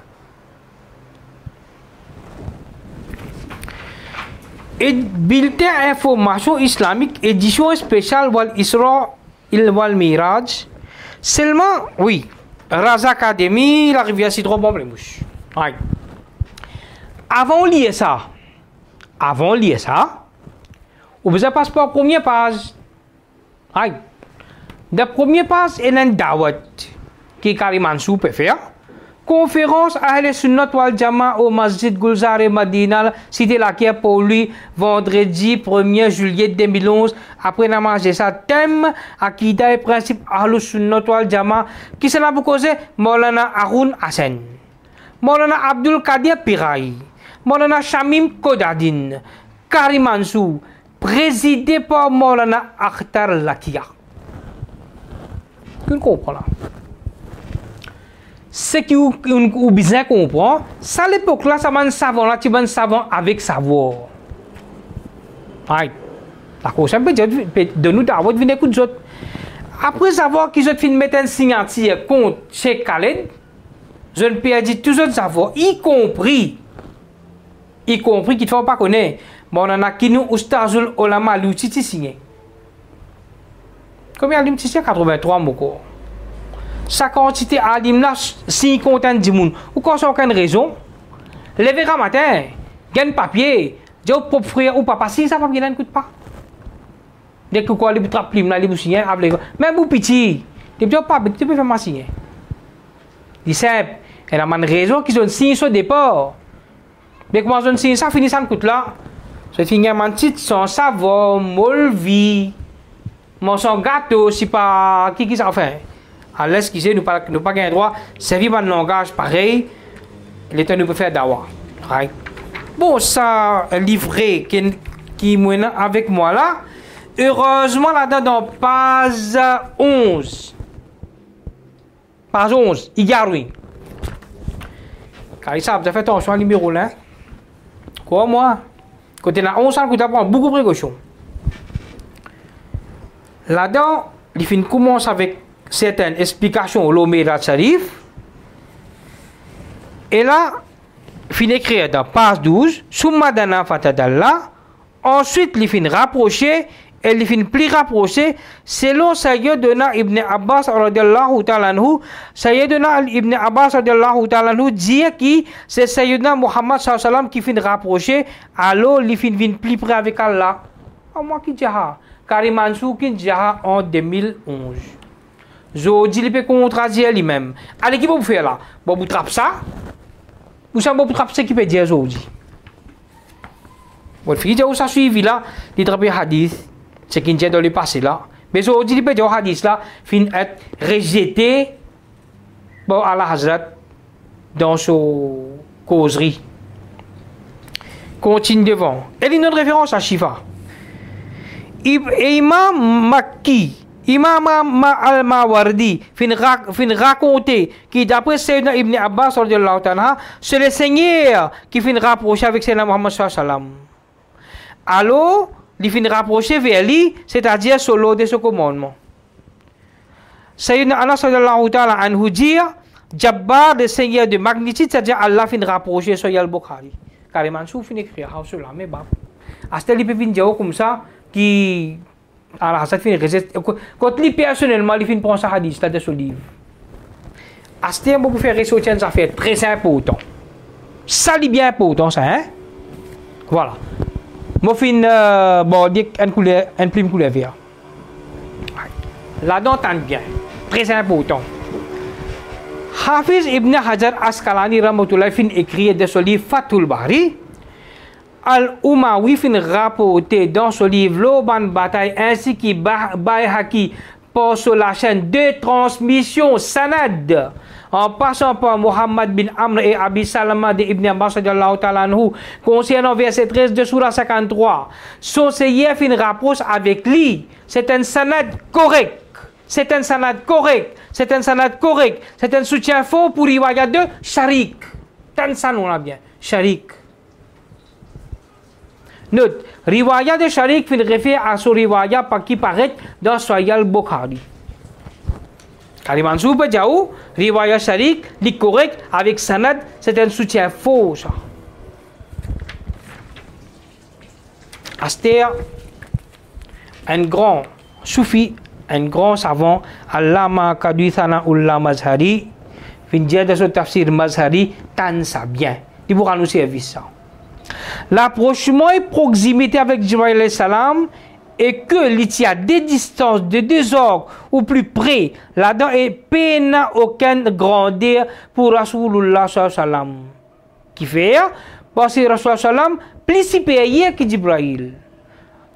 Et bulletin information islamique édition spéciale wal Isra wal Miraj. Seulement, oui. Raza Academy, la rivière Citron, bon, les mouches. Ouais. Avant de lire ça, vous avez passeport première page. Ouais. La première page, il y a un dawat qui Karim Ansou peut faire. Conférence à Ahl Sunnat wal Jama au Masjid Gulzar et Madina, cité laquelle pour lui, vendredi 1er juillet 2011, après namaz de sa thème, Akida et principe Ahl Sunnat wal Jama, qui s'en a causé Maulana Haroun Hassan, Maulana Abdul Qadir Piraï, Maulana Shamim Kodadin, Karim Ansou, présidé par Maulana Akhtar Lakia. Vous comprenez là? Ce qui ou bien comprend, ça à l'époque là, ça va un savant là, tu vas un savant avec savoir. Right. D'accord, ça peut de nous d'avoir venir écouter d'autres. Après savoir qu'ils ont fait mettre un signature contre chez Khaled, je ne peux dire tous autres savoirs, y compris qu'il ne faut pas connaître. Bon, on en a qui nous Oustazul Olama l'outil signé. Combien d'outil signé? 83 mots. Sa quantité alim là, si content du monde, ou quand ça aucune raison, lever un matin, gagne papier, dire au propre frère ou papa, si ça papier là ne coûte pas. Dès que quoi, les trappes plim là, les boussiniers, même pour petit, tu peux pas, tu peux faire ma signer. Dis simple, elle a une raison qu'ils ont signé au départ. Dès que moi je signe ça, finit ça ne coûte là. Je finis un petit son savon, molvi, mon son gâteau, si pas qui ça fait. À l'excuser, nous pas gagner droit, servir un langage pareil, l'État nous peut faire d'avoir. Right? Bon, ça, livré qui est avec moi là, heureusement là-dedans, dans page 11. Page 11, il y a oui. Car ça, vous avez fait attention au numéro là. Quoi, moi? Côté là, 11 ans, vous avez beaucoup de précautions. Là-dedans, il fin commence avec certaines explications au Lomé Sharif. Et là, il finit écrire dans page 12, Summa dana fatadalla, Ensuite, il fin rapproché et il fin plus rapproché selon Sayyidina Ibn Abbas radhiyallahu ta'ala anhu. Sayyidina Ibn Abbas radhiyallahu ta'ala anhu dit que c'est Sayyidina Muhammad sallallahu alayhi wa sallam qui fin rapproché, alors il fin plus près avec Allah. Moi qui dis Karim Mansour qui dit en 2011. Je dis qu'il peut contredire lui-même. Allez, qui peut vous faire là? Bon, vous trappez ça? Vous savez, vous trappez ce qui peut dire aujourd'hui. Bon, il dit que ça suivi là, il trappe hadith. Ce qui est dans le passé là. Mais aujourd'hui, il peut dire hadith là, fin être rejeté bon, à la Hazrat dans son causerie. Continue devant. Et il y a une référence à Shifa. Imam Makki, Imam al-Mawardi, fin raconter que d'après Sayyidina Ibn Abbas, c'est le Seigneur qui fin rapprocher avec Sayyidina Muhammad sallallahu alayhi wa sallam. Alors, il fin rapprocher vers lui, c'est-à-dire sur l'ordre de ce commandement. Sayyidina Anas sallallahu ta'ala anhu dit, Jabbar, le Seigneur de magnitude, c'est-à-dire Allah fin rapprocher sur Al-Bukhari. Carrément, si vous finissez d'écrire, sur la même bas. À ce il peut venir dire comme ça, qui alors ça fait quand lui personnellement il fait prendre sa hadith là de ce livre à ce temps pour faire ressortir ça fait très important ça est bien important ça hein voilà moi fin bon dit un plume couleur vert là-dedans tant bien très important Hafiz Ibn Hajar Asqalani rahmatullah fin écrit de ce livre Fathul Bari Al-Umawi fin rapporté dans ce livre l'Oban Bataille ainsi que Bayhaqi pour sur la chaîne de transmission Sanad en passant par Muhammad bin Amr et Abi Salama de Ibn Abbas radhiyallahu ta'ala anhu concernant verset 13 de Surah 53. Son Seigneur fin rapproche avec lui. C'est un Sanad correct. C'est un Sanad correct. C'est un Sanad correct. C'est un soutien fort pour riwayat de Sharik. Tant ça nous l'a bien. Sharik. Note, riwayat de Sharik fin réfère à ce riwayat qui paraît dans Sahih al-Bukhari. Karim Mansour peut dire riwayat Sharik, li correct avec Sanad, c'est un soutien faux. Ça. Aster, un grand soufi, un grand savant, Allama Qadithana Ullah Mazhari, fin dire de ce tafsir Mazhari, tant ça bien. Il pourra nous servir ça. L'approchement et proximité avec Jibril alayhi salam et que il y a des distances de 2 ordres ou plus près là-dedans et peine aucune grandeur pour Rasulullah sallallahu alayhi wa sallam qui fait parce que Rasulullah sallam plus supérieur que Jibril.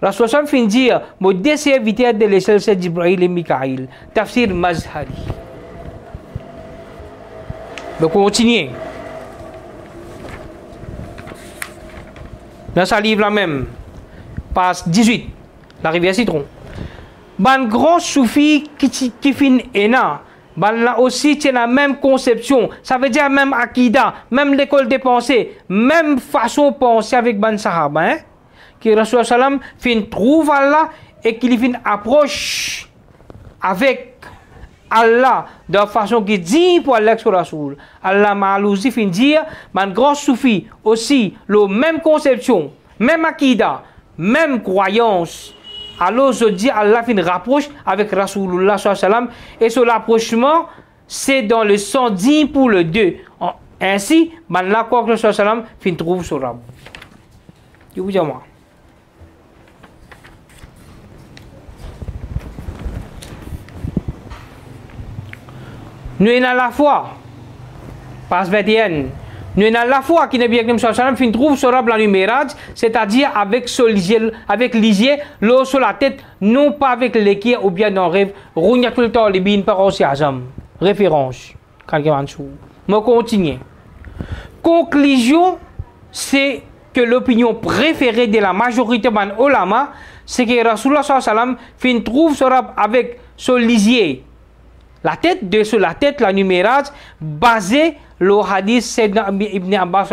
Rasulullah sallam fin dire mon deux serviteurs de l'échelle c'est Jibril et Mikaïl tafsir Mazhari. Donc continuez. Dans ce livre-là même, page 18, la rivière Citron. Ban grand soufi qui fin ena, ban là aussi c'est la même conception, ça veut dire même akida, même l'école des pensées, même façon de penser avec ban sahaba, hein? Que Rasulullah sallam fin trouve Allah et qu'il fin approche avec Allah de façon qui dit pour Allah sur Rasoul. Allah Malouzi fin dire, man grand soufi aussi, la même conception, même akida, même croyance. Alors je dis Allah fin rapproche avec Rasoulullah sallallahu alayhi wa sallam et ce rapprochement c'est dans le 110 pour le 2. Ainsi, man la quoi que Rasoulullah sallallahu alayhi wa sallam fin trouve sur Rab. Je vous dis moi. Nous avons la foi, passe 21. Nous avons la foi qui n'est bien que sallam fin trouve sur la numérage, c'est-à-dire avec lisier, l'eau sur la tête, non pas avec l'équerre ou bien dans le rêve. Rounia tout le temps les bines par aussi azam. Référence. Quelqu'un en dessous. Je continue. Conclusion, c'est que l'opinion préférée de la majorité des ulama, c'est que Rasulullah sallallahu alayhi wa sallam fin trouve sur avec son lisier. La tête de sur la tête, la numérage, basé le hadith Sayyidina Ibn Abbas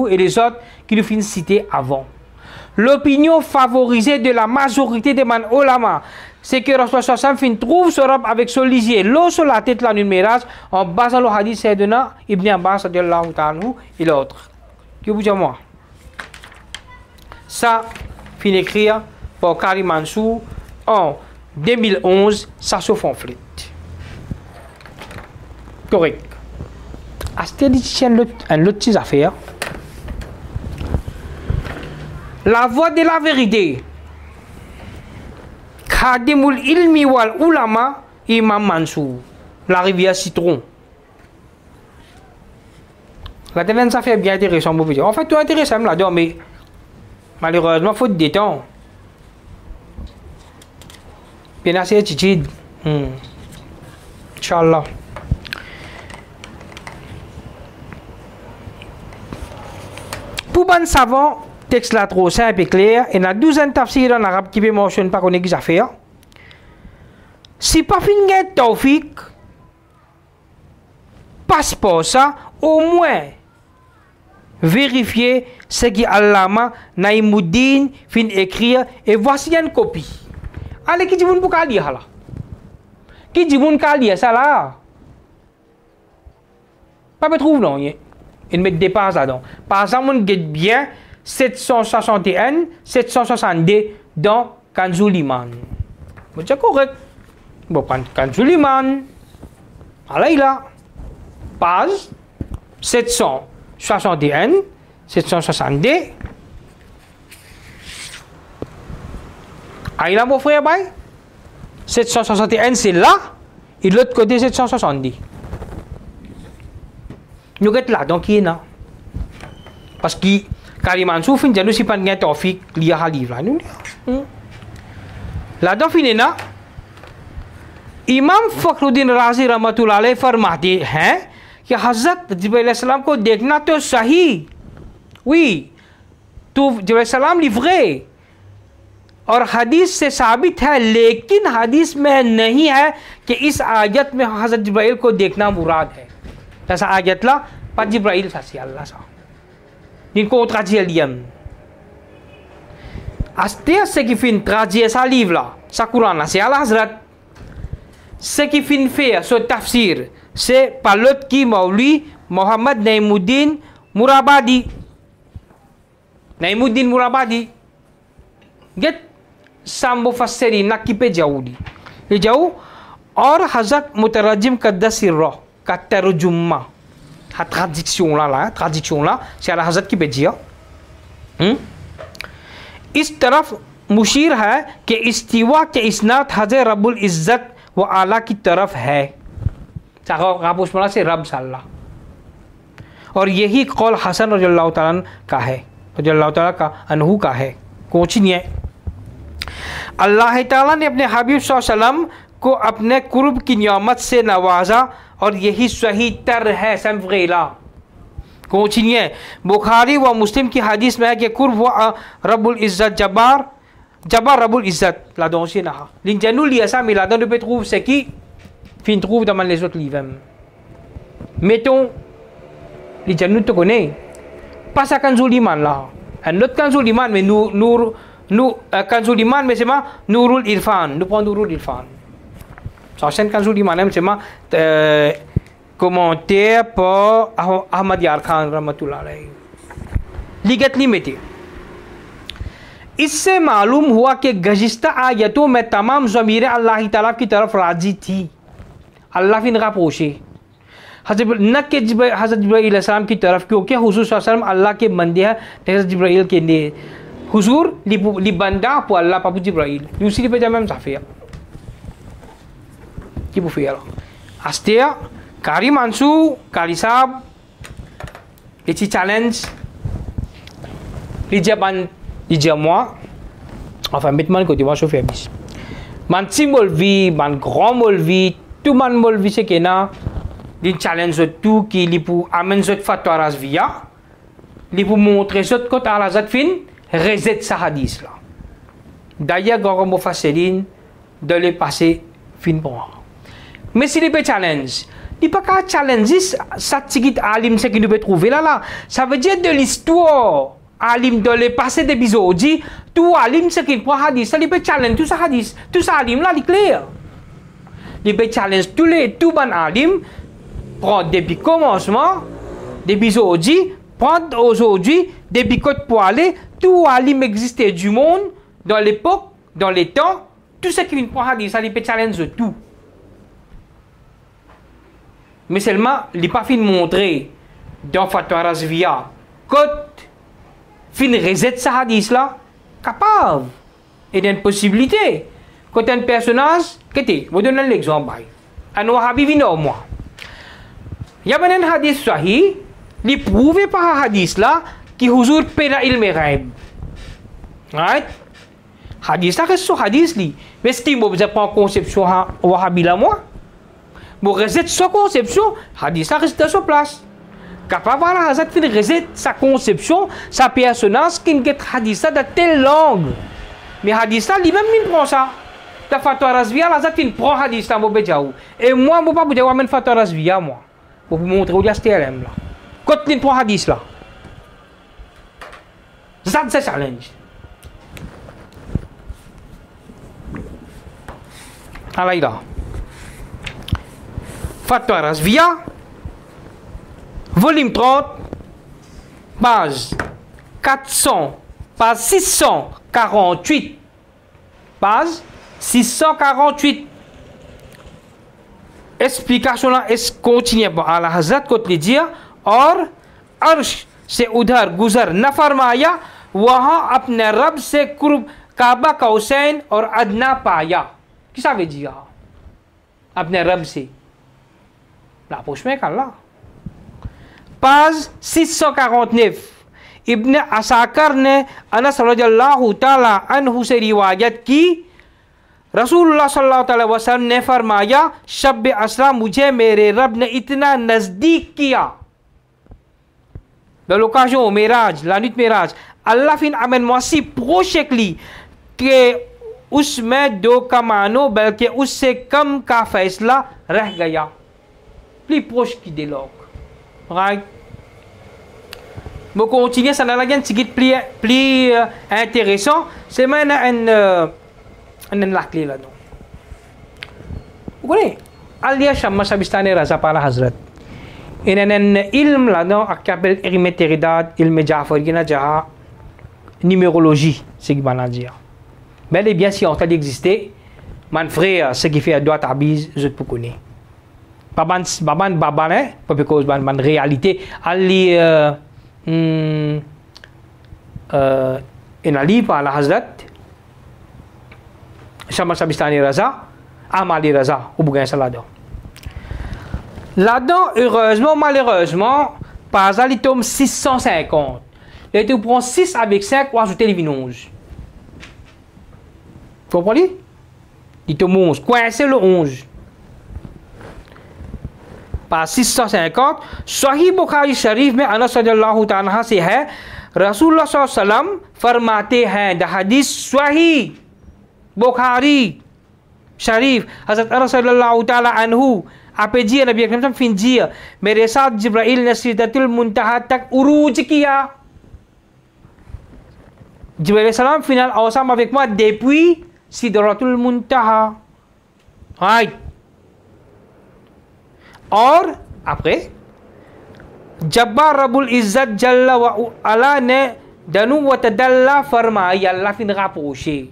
et les autres qui nous finissent citer avant. L'opinion favorisée de la majorité des man ulama, c'est que Rasulullah sallam trouve ce rab avec son lisier, l'eau sur la tête, la numérage, en basant le hadith Sayyidina Ibn Abbas et l'autre. Que vous dites moi? Ça, fin écrire par Karim Mansour en 2011, ça se fanflette. Correct. À ce stade, une autre petite affaire. La voie de la vérité. Khadimul ilmi wal ulama, Imam Mansour. La rivière Citron. La tendance, ça fait bien intéressant. En fait, tout intéressant là-dedans, mais malheureusement, faute de temps. Bien assez attitude. Inch'Allah. Pour ban savant, texte là trop simple et clair, et la douzaine tafsir en arabe qui ne mentionne pas qu'on est qui affaire. Si pas fin de tawfiq, passe pas ça, au moins vérifier ce qui Allama Naïmuddin fin écrire et voici une copie. Allez, qui dit vous ne pouvez pas lire là? Qui dit vous ne pouvez pas lire ça là? Pas me trouve non, il me dépasse là-dedans. Par exemple, on get bien 761, 762 dans Kanzul Iman. C'est correct. Bon, Kanzul Iman, allez là, page 761, 762. Allez là, mon frère, 761, c'est là, et de l'autre côté, 770. Nous sommes là, donc il y a parce que Karim Mansour fin de si pas de tawfiq lié à livre là donc il y a Imam Fakhruddin Razi rahmatullah alayh फरमाते हैं कि हज़रत जिब्राइल अलैहिस्सलाम को देखना तो सही oui तो जिब्राइल सलाम लिव्रे और हदीस से साबित है लेकिन हदीस में नहीं है कि इस आयत में हज़रत जिब्राइल को देखना मुराद है. Essa ayat lah Pak Jibril sasi Allah sa. Din ko traduire liam. Aster ce qui fin traduire sa livre là, sa Coran là, c'est Allah Hazrat. Ce qui fin faire ce tafsir, c'est par l'autre qui Mauli Mohammed Naïmuddin Murabadi. Naïmuddin Murabadi. Get Sambo Fasseri Nakipe Jaoudi. Le Jaou और हज़रत मुतरजिम कद्दसिर्रा का तर्जुमा हा traduction là c'est à la हज़रत की बेजिया इस तरफ मुशीर है कि इस्तिवा के इसनाद हज़रत रब्बुल इज़्ज़त व आला की तरफ है चाहे से रब सल्ला और यही कौल हसन रज़ियल्लाहु ताला का है रज़ियल्लाहु ताला का अनहु का है कुछ नहीं है. अल्लाह ताला ने अपने हबीब सल्लल्लाहु अलैहि वसल्लम को अपने कुर्ब की नियामत से नवाजा और यही सही तर है समझेला कुछ नहीं है. बुखारी व मुस्लिम की हदीस में है कि कुर्ब व रब्बुल इज़्ज़त जबार रब्बुल इज़्ज़त la danse na l'injanu li ça mais la dans peut trouve c'est qui fin trouve dans les autres livres mettons l'injanu te connaît pas ça Kanzul Iman là un autre Kanzul Iman mais nous Kanzul Iman mais c'est ma Nurul Irfan nous prend Nurul Irfan ça c'est Kanzul Iman c'est ma commentaire par Ahmad Yar Khan rahmatullah alayhi लिगत limité. इससे मालूम हुआ कि गुज़िश्ता आयतों में तमाम ज़मीरें अल्लाह ताला की तरफ राजी थी. अल्लाह फिर का पोशे न के हज़रत जिब्राइल अलैहिस्सलाम की तरफ क्योंकि हुज़ूर सल्लल्लाहु अलैहि वसल्लम अल्लाह के बंदे हैं. हज़रत जिब्राइल के लिए हुज़ूर li banda pour Allah pas pour Jibril nous aussi pas même ça fait qui vous fait alors astia Karim Mansour Karisab les petits challenges les jaban les moi enfin maintenant côté moi chauffer bis man si molvi man grand molvi tout man molvi c'est que na les challenges tout qui li pour amener zot fatwa razvia li pour montrer zot côté à la zat fin reset sa hadis là. D'ailleurs, Goro Mofassirine de les passer fin bon. Mais si les challenge, il pas qu'à challenger ça tigit alim ce qui nous peut trouver là. Ça veut dire de l'histoire alim de les passer des épisodes. Tout alim ce qui prend hadis, ça les peut challenge tout ça hadis, tout ça alim là, il clair. Il peut challenge tout ban alim prend depuis commencement des épisodes Prendre aujourd'hui des bicotes pour aller, tout alim existait du monde, dans l'époque, dans les temps, tout ce qui vient prendre hadith, ça, il peut challenge tout. Mais seulement, il n'est pas fin de montrer dans Fatwa Razvia, quand fin reset sa hadith là, capable. Et il y a une possibilité. Quand un personnage, je vous donne l'exemple. Un Wahhabi vient au moi. Il y a un hadith sahih, il prouve par un hadith là, qui huzur pena ilm ghaib. Right? Hadith là, c'est hadith li. Mais si vous avez pas conception Wahhabi là moi, vous reset sa conception, hadith là reste à sa place. Capable à Hazat fin reset sa conception, sa personnage qui get hadith là de telle langue. Mais hadith là, lui-même il prend ça. La Fatwa Razvia, Hazat fin prend hadith là, et moi, je ne peux pas vous dire que Fatwa Razvia, moi. Pour vous montrer où il y a ce TLM là. Quand il prend hadith là. Ça, c'est challenge. Alors là. Fatwa Razvia, volume 30, page 400, page 648. Page 648. Explication là, est-ce continue à la Hazrat côté le dire, और अर्श से उधर गुजर न फरमाया, वहां अपने रब से कुर्ब काबा कौसैन और अदना पाया. किसा veut dire अपने रब से? La poche में कर ला. Page 649. इब्न असाकर ने अनस रज़ियल्लाहु ताला अन्हु से रिवायत की, रसूलुल्लाह सल्लल्लाहु अलैहि वसल्लम ने फरमाया, शब असरा मुझे मेरे रब ने इतना नजदीक किया. Dans l'occasion au Miraj, la nuit de Miraj, Allah fin amène moi si proche lui que उसमें दो का मानो बल्कि उससे कम का फैसला रह गया. Plus proche qui des logs. Right? Bon, continuer, ça n'a rien de plus intéressant. C'est maintenant un lac là-dedans. Vous connaissez? Alia Shamma Sabistani Raza Pala Hazrat. Il y a un ilm là-dedans qui s'appelle Erimeteridat, ilm Jafar, Jaha, numérologie, c'est ce qu'il va dire. Bel et bien, si on t'a existé, mon frère, ce qui fait droit à bise, je te connais. Baban, pas parce que man réalité, Ali, Ali par la Hazrat, Shamma Sabistani Raza, Amali Raza, ou bien ça là-dedans. Là-dedans, heureusement, malheureusement, par exemple, il tombe 650. Et tu prends 6 avec 5 pour ajouter les 11. Vous comprenez? Il tombe 11. Coincé le 11. Par 650, Sahih Bukhari Sharif में अनस रज़ियल्लाहु ताला से है, रसूलुल्लाह सल्लल्लाहु अलैहि वसल्लम फरमाते हैं, द हदीस सही बुखारी शरीफ, हज़रत अनस रज़ियल्लाहु ताला अन्हु आप जिया नबी अकरम फिन जिया, मेरे साथ जिब्राइल ने सिदरतुल मुंतहा तक उरूज किया. जिब्राइल सलाम फिनal ensemble avec moi depuis सिदरतुल मुंतहा. Right. और après जब्बा रब्बुल इज्जत जल्ला व अला ने दनु व तदल्ला फरमाया, अल्लाह फिन rapproché.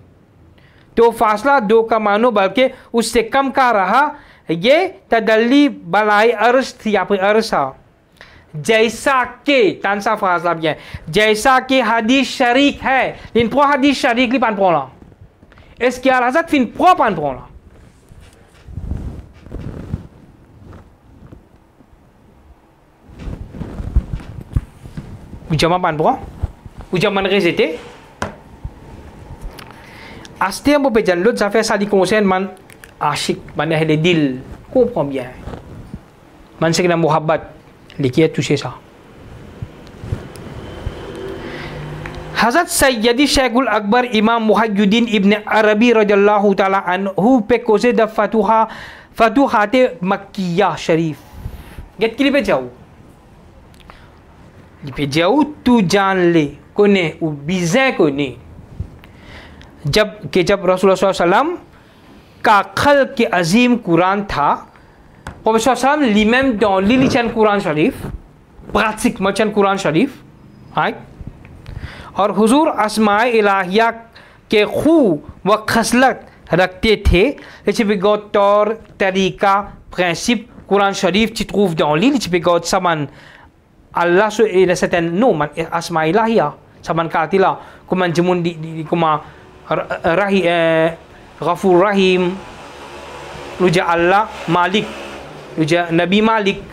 तो फासला दो का मानो बल्कि उससे कम का रहा. ये तदल्ली बलाई अर्श थी, आप अर्शा जैसा के तानसा फासला bien, जैसा के हदीस शरीक है, इन प्रो हदीस शरीक ली पान प्रोला. est-ce qu'il y a la fin pro पान प्रोला? Ujaman pan pro? Ujaman rejeté? Aste mo pe jan l'autre ça fait ça qui concerne man ashik, man ahli dil, comprend bien. Man c'est que la muhabbat, qui a touché ça. Hazrat Sayyidi Shaykhul Akbar Imam Muhajjuddin Ibn Arabi radiyallahu ta'ala anhu पे cause de फतुहाते मक्किया शरीफ. गेट के लिए पे जाओ, पे जाओ तू जान ले कोने उ बिज़े कोने जब रसूलुल्लाह सल्लल्लाहु अलैहि वसल्लम का खल के अजीम कुरान था, प्रोफेसर सल्लम lui-même dans l'Ilichan Quran Sharif, pratik macam Quran Sharif, right? और हुजूर अस्माए इलाहिया के खू व खसलत रखते थे, लेकिन बेगौर तौर तरीका prinsip Quran Sharif tu trouves dans l'île, tu peux saman Allah so ina certain no man asma ilahiyah saman katila kuman jemun di kuma rahi ghafur rahim luja Allah malik luja nabi malik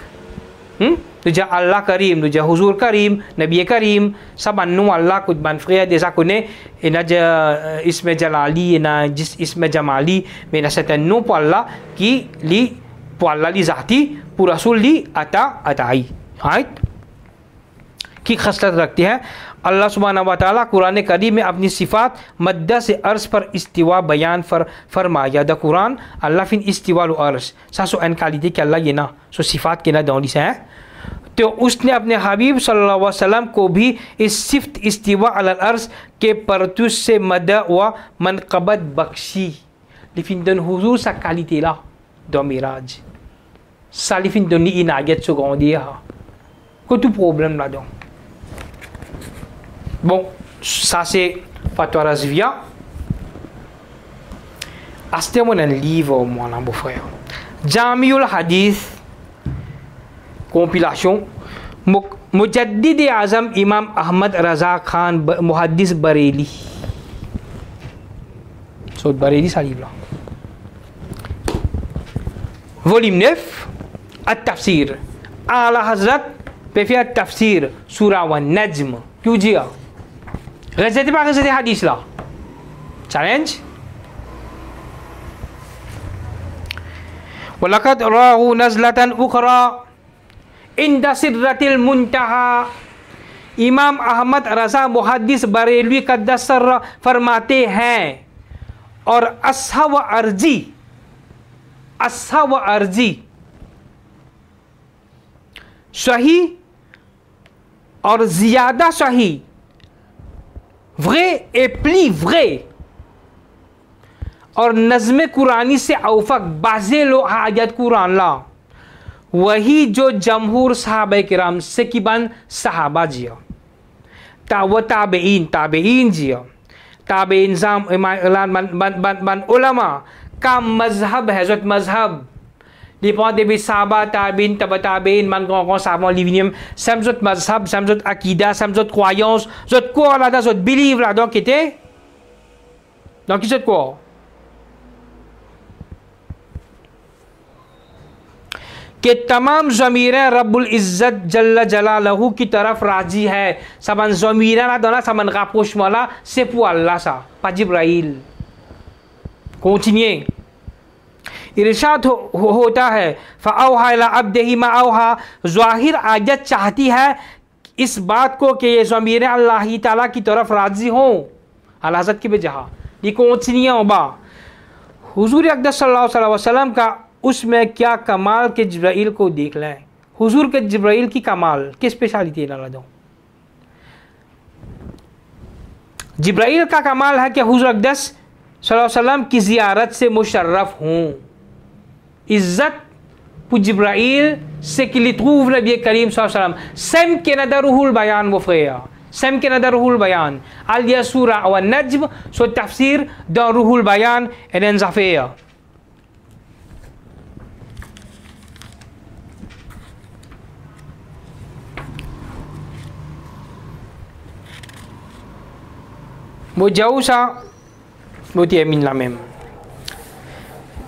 luja Allah karim luja huzur karim nabi karim saman no Allah kud ban frère des akone ina ja isme jalali ina isme jamali mais ina certain no pour Allah qui li pour Allah li zati pour rasul li atai right की खसलत रखती है। अल्लाह सुब्हानहू व तआला कुरान करीम में अपनी सिफ़ात मद्दा से अर्श पर इस्तिवा बयान फरमाया। द कुरान अल्लाह फिन इस्तिवा लो अर्श सासो एन क्वालिटी के अल्लाह ये ना सो सिफ़ात के ना दौली से है, तो उसने अपने हबीब सल्लल्लाहु अलैहि वसल्लम को भी इस सिफ्त इस्तिवा अलल अर्श के परतुस से मदा व मनक़बत बख्शी। लेकिन दन हुजूर सा क्वालिटी ला दो मिराज सालिफिन दनी इनायत सो गौंदिया को tu problème là-dedans. Bon, ça c'est Fatwa Razvia. C'était mon livre, mon beau frère. Jamiul Hadith, compilation. Mujaddid Azam Imam Ahmad Raza Khan Muhaddis Bareilly. So Bareilly ça livre là. Volume 9, At-Tafsir. Ala Hazrat Pefia Tafsir, Surah wa Najm. क्यों जिया गज़त पा गज़त हदीस ला चैलेंज वलक़द राहु नज़लतन उखरा इंद सिद्रतिल मुंतहा। इमाम अहमद रज़ा मुहद्दिस बरेलवी कद्दसर फरमाते हैं और अस्हा व अर्जी सही और ज़्यादा सही vrai et plus vrai और नज़्म कुरानी से औफक बाज़े लो आयत कुरान ला वही जो जमहूर सहाबा किराम से किबन सहाबा जिया ताबेइन जिया ताबेइन जाम बन उलमा का मजहब है ज़त मजहब Dipon de sahabat tabiin tabatabin man kon savon livinium samzot mazhab samzot akida samzot croyance zot quoi là-dedans zot believe là donc était donc zot quoi कि तमाम ज़मीरें रब्बुल इज़्ज़त जल्ल जलालहू की तरफ राजी है सबन ज़मीरें ना दोना सबन गापोश वाला से पु अल्लाह सा पा जिब्राइल continuer इरशाद होता है फ़अौहा इला अब्दिही मा औहा। ज़ाहिर आयत चाहती है इस बात को कि ये ज़मीरें अल्लाह ताला की तरफ राज़ी हों अला हज़रत की बजहा ये कोचनियाँ बा हुज़ूर अक़दस सल्लल्लाहु अलैहि वसल्लम का उसमें क्या कमाल के जिब्राइल को देख लें। हुज़ूर के जिब्राइल की कमाल की स्पेशलिटी ना ला दो। जिब्राइल का कमाल है कि हुज़ूर अक़दस सल्लल्लाहु अलैहि वसल्लम की ज़ियारत से मुशर्रफ हों। इज़्ज़त pour Jibril, c'est qu'il y trouve le bien Karim sallallahu sem que nada ruhul bayan mon frère, sem que nada ruhul bayan. Al-ya surah wa najm so tafsir dans ruhul bayan et dans affaire. Mo jauh sa mo tiamin la même.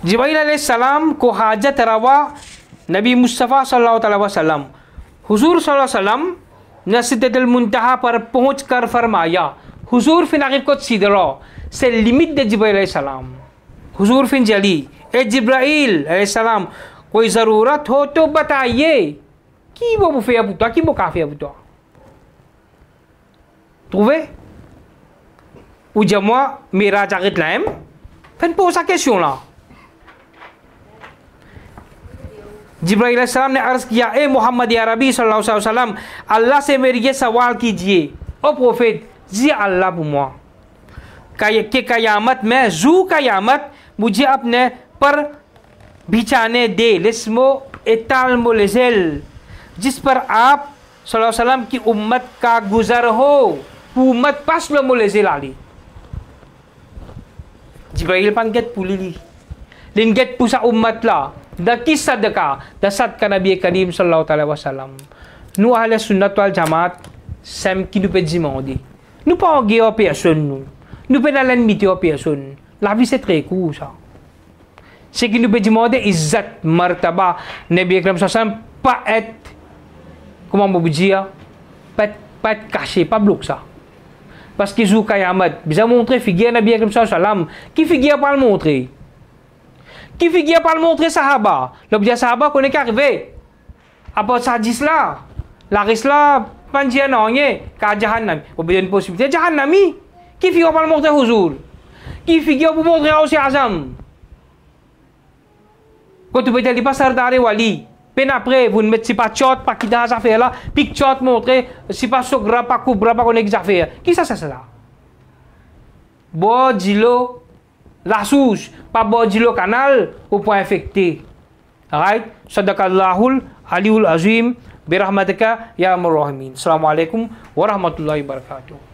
जिब्राइल अलैहिस्सलाम को हाजत रवा नबी मुस्तफ़ा सल्लल्लाहु अलैहि वसल्लम हुजूर सल्लल्लाहु अलैहि वसल्लम ने सिदरतुल मुंतहा पर पहुँच कर फरमाया हुजूर फिन आगिब को सिदरा से लिमिट दे जिब्राइल अलैहिस्सलाम हुजूर फिन जली ए जिब्राइल अलैहिस्सलाम कोई ज़रूरत हो तो बताइए कि वो मुफिया बुता कि वो काफिया बुता trouvé ou जमा मेरा जागत लाएम फिर पोसा कैसे होला जिब्राइल अलैहिस्सलाम ने अर्ज़ किया ए मोहम्मद या रबी सल्लल्लाहु अलैहि वसल्लम अल्लाह से मेरे ये सवाल कीजिए ओ प्रोफेट जी अल्लाह बुआ कि क़यामत में जू क़यामत मुझे अपने पर बिछाने दे लिस्मो एताल मुलज़िल जिस पर आप सल्लल्लाहु अलैहि वसल्लम की उम्मत का गुजर हो, umat pas lo mule zilali. Jibril pangget pulili. Lingget po sa umat la, da kisad ka, dasat ka Nabi Karim sallallahu alaihi wasallam. Nu ahli sunnat wal jamaat sam kinupe jimodi. Nu pa geo person nu. Nu penalan mitio person. La vie c'est très court ça. Ce qui nous peut demander izzat martaba Nabi Karim sallallahu alaihi wasallam pas être comment on peut dire pas être caché, pas bloqué ça. Parce que Zou Kayamat, bisa montrer figure Nabi Karim sallallahu alaihi wasallam, qui figure pas le montrer. Qui figure pas le montrer sahaba. L'objet sahaba qu'on est arrivé. Après ça dit là, la risque là panjian onye ka jahannam. Ou bien une possibilité jahannami. Qui figure pas le montrer Huzur. Qui figure pour montrer aussi Azam. Quand tu peux dire pas sardare wali. Peine après, vous ne mettez pas shot, pas qui dans les affaires là, pic shot montrer, si pas sogra, pas coubra, pas connaître les affaires. Qui ça, c'est ça? Bon, dilo, la souche, pas bon, dilo, canal, au point infecté. Alright? Sadaqallahul Aliul Azim, birahmatika ya Murrahimin. Assalamu alaikum wa rahmatullahi wa barakatuh.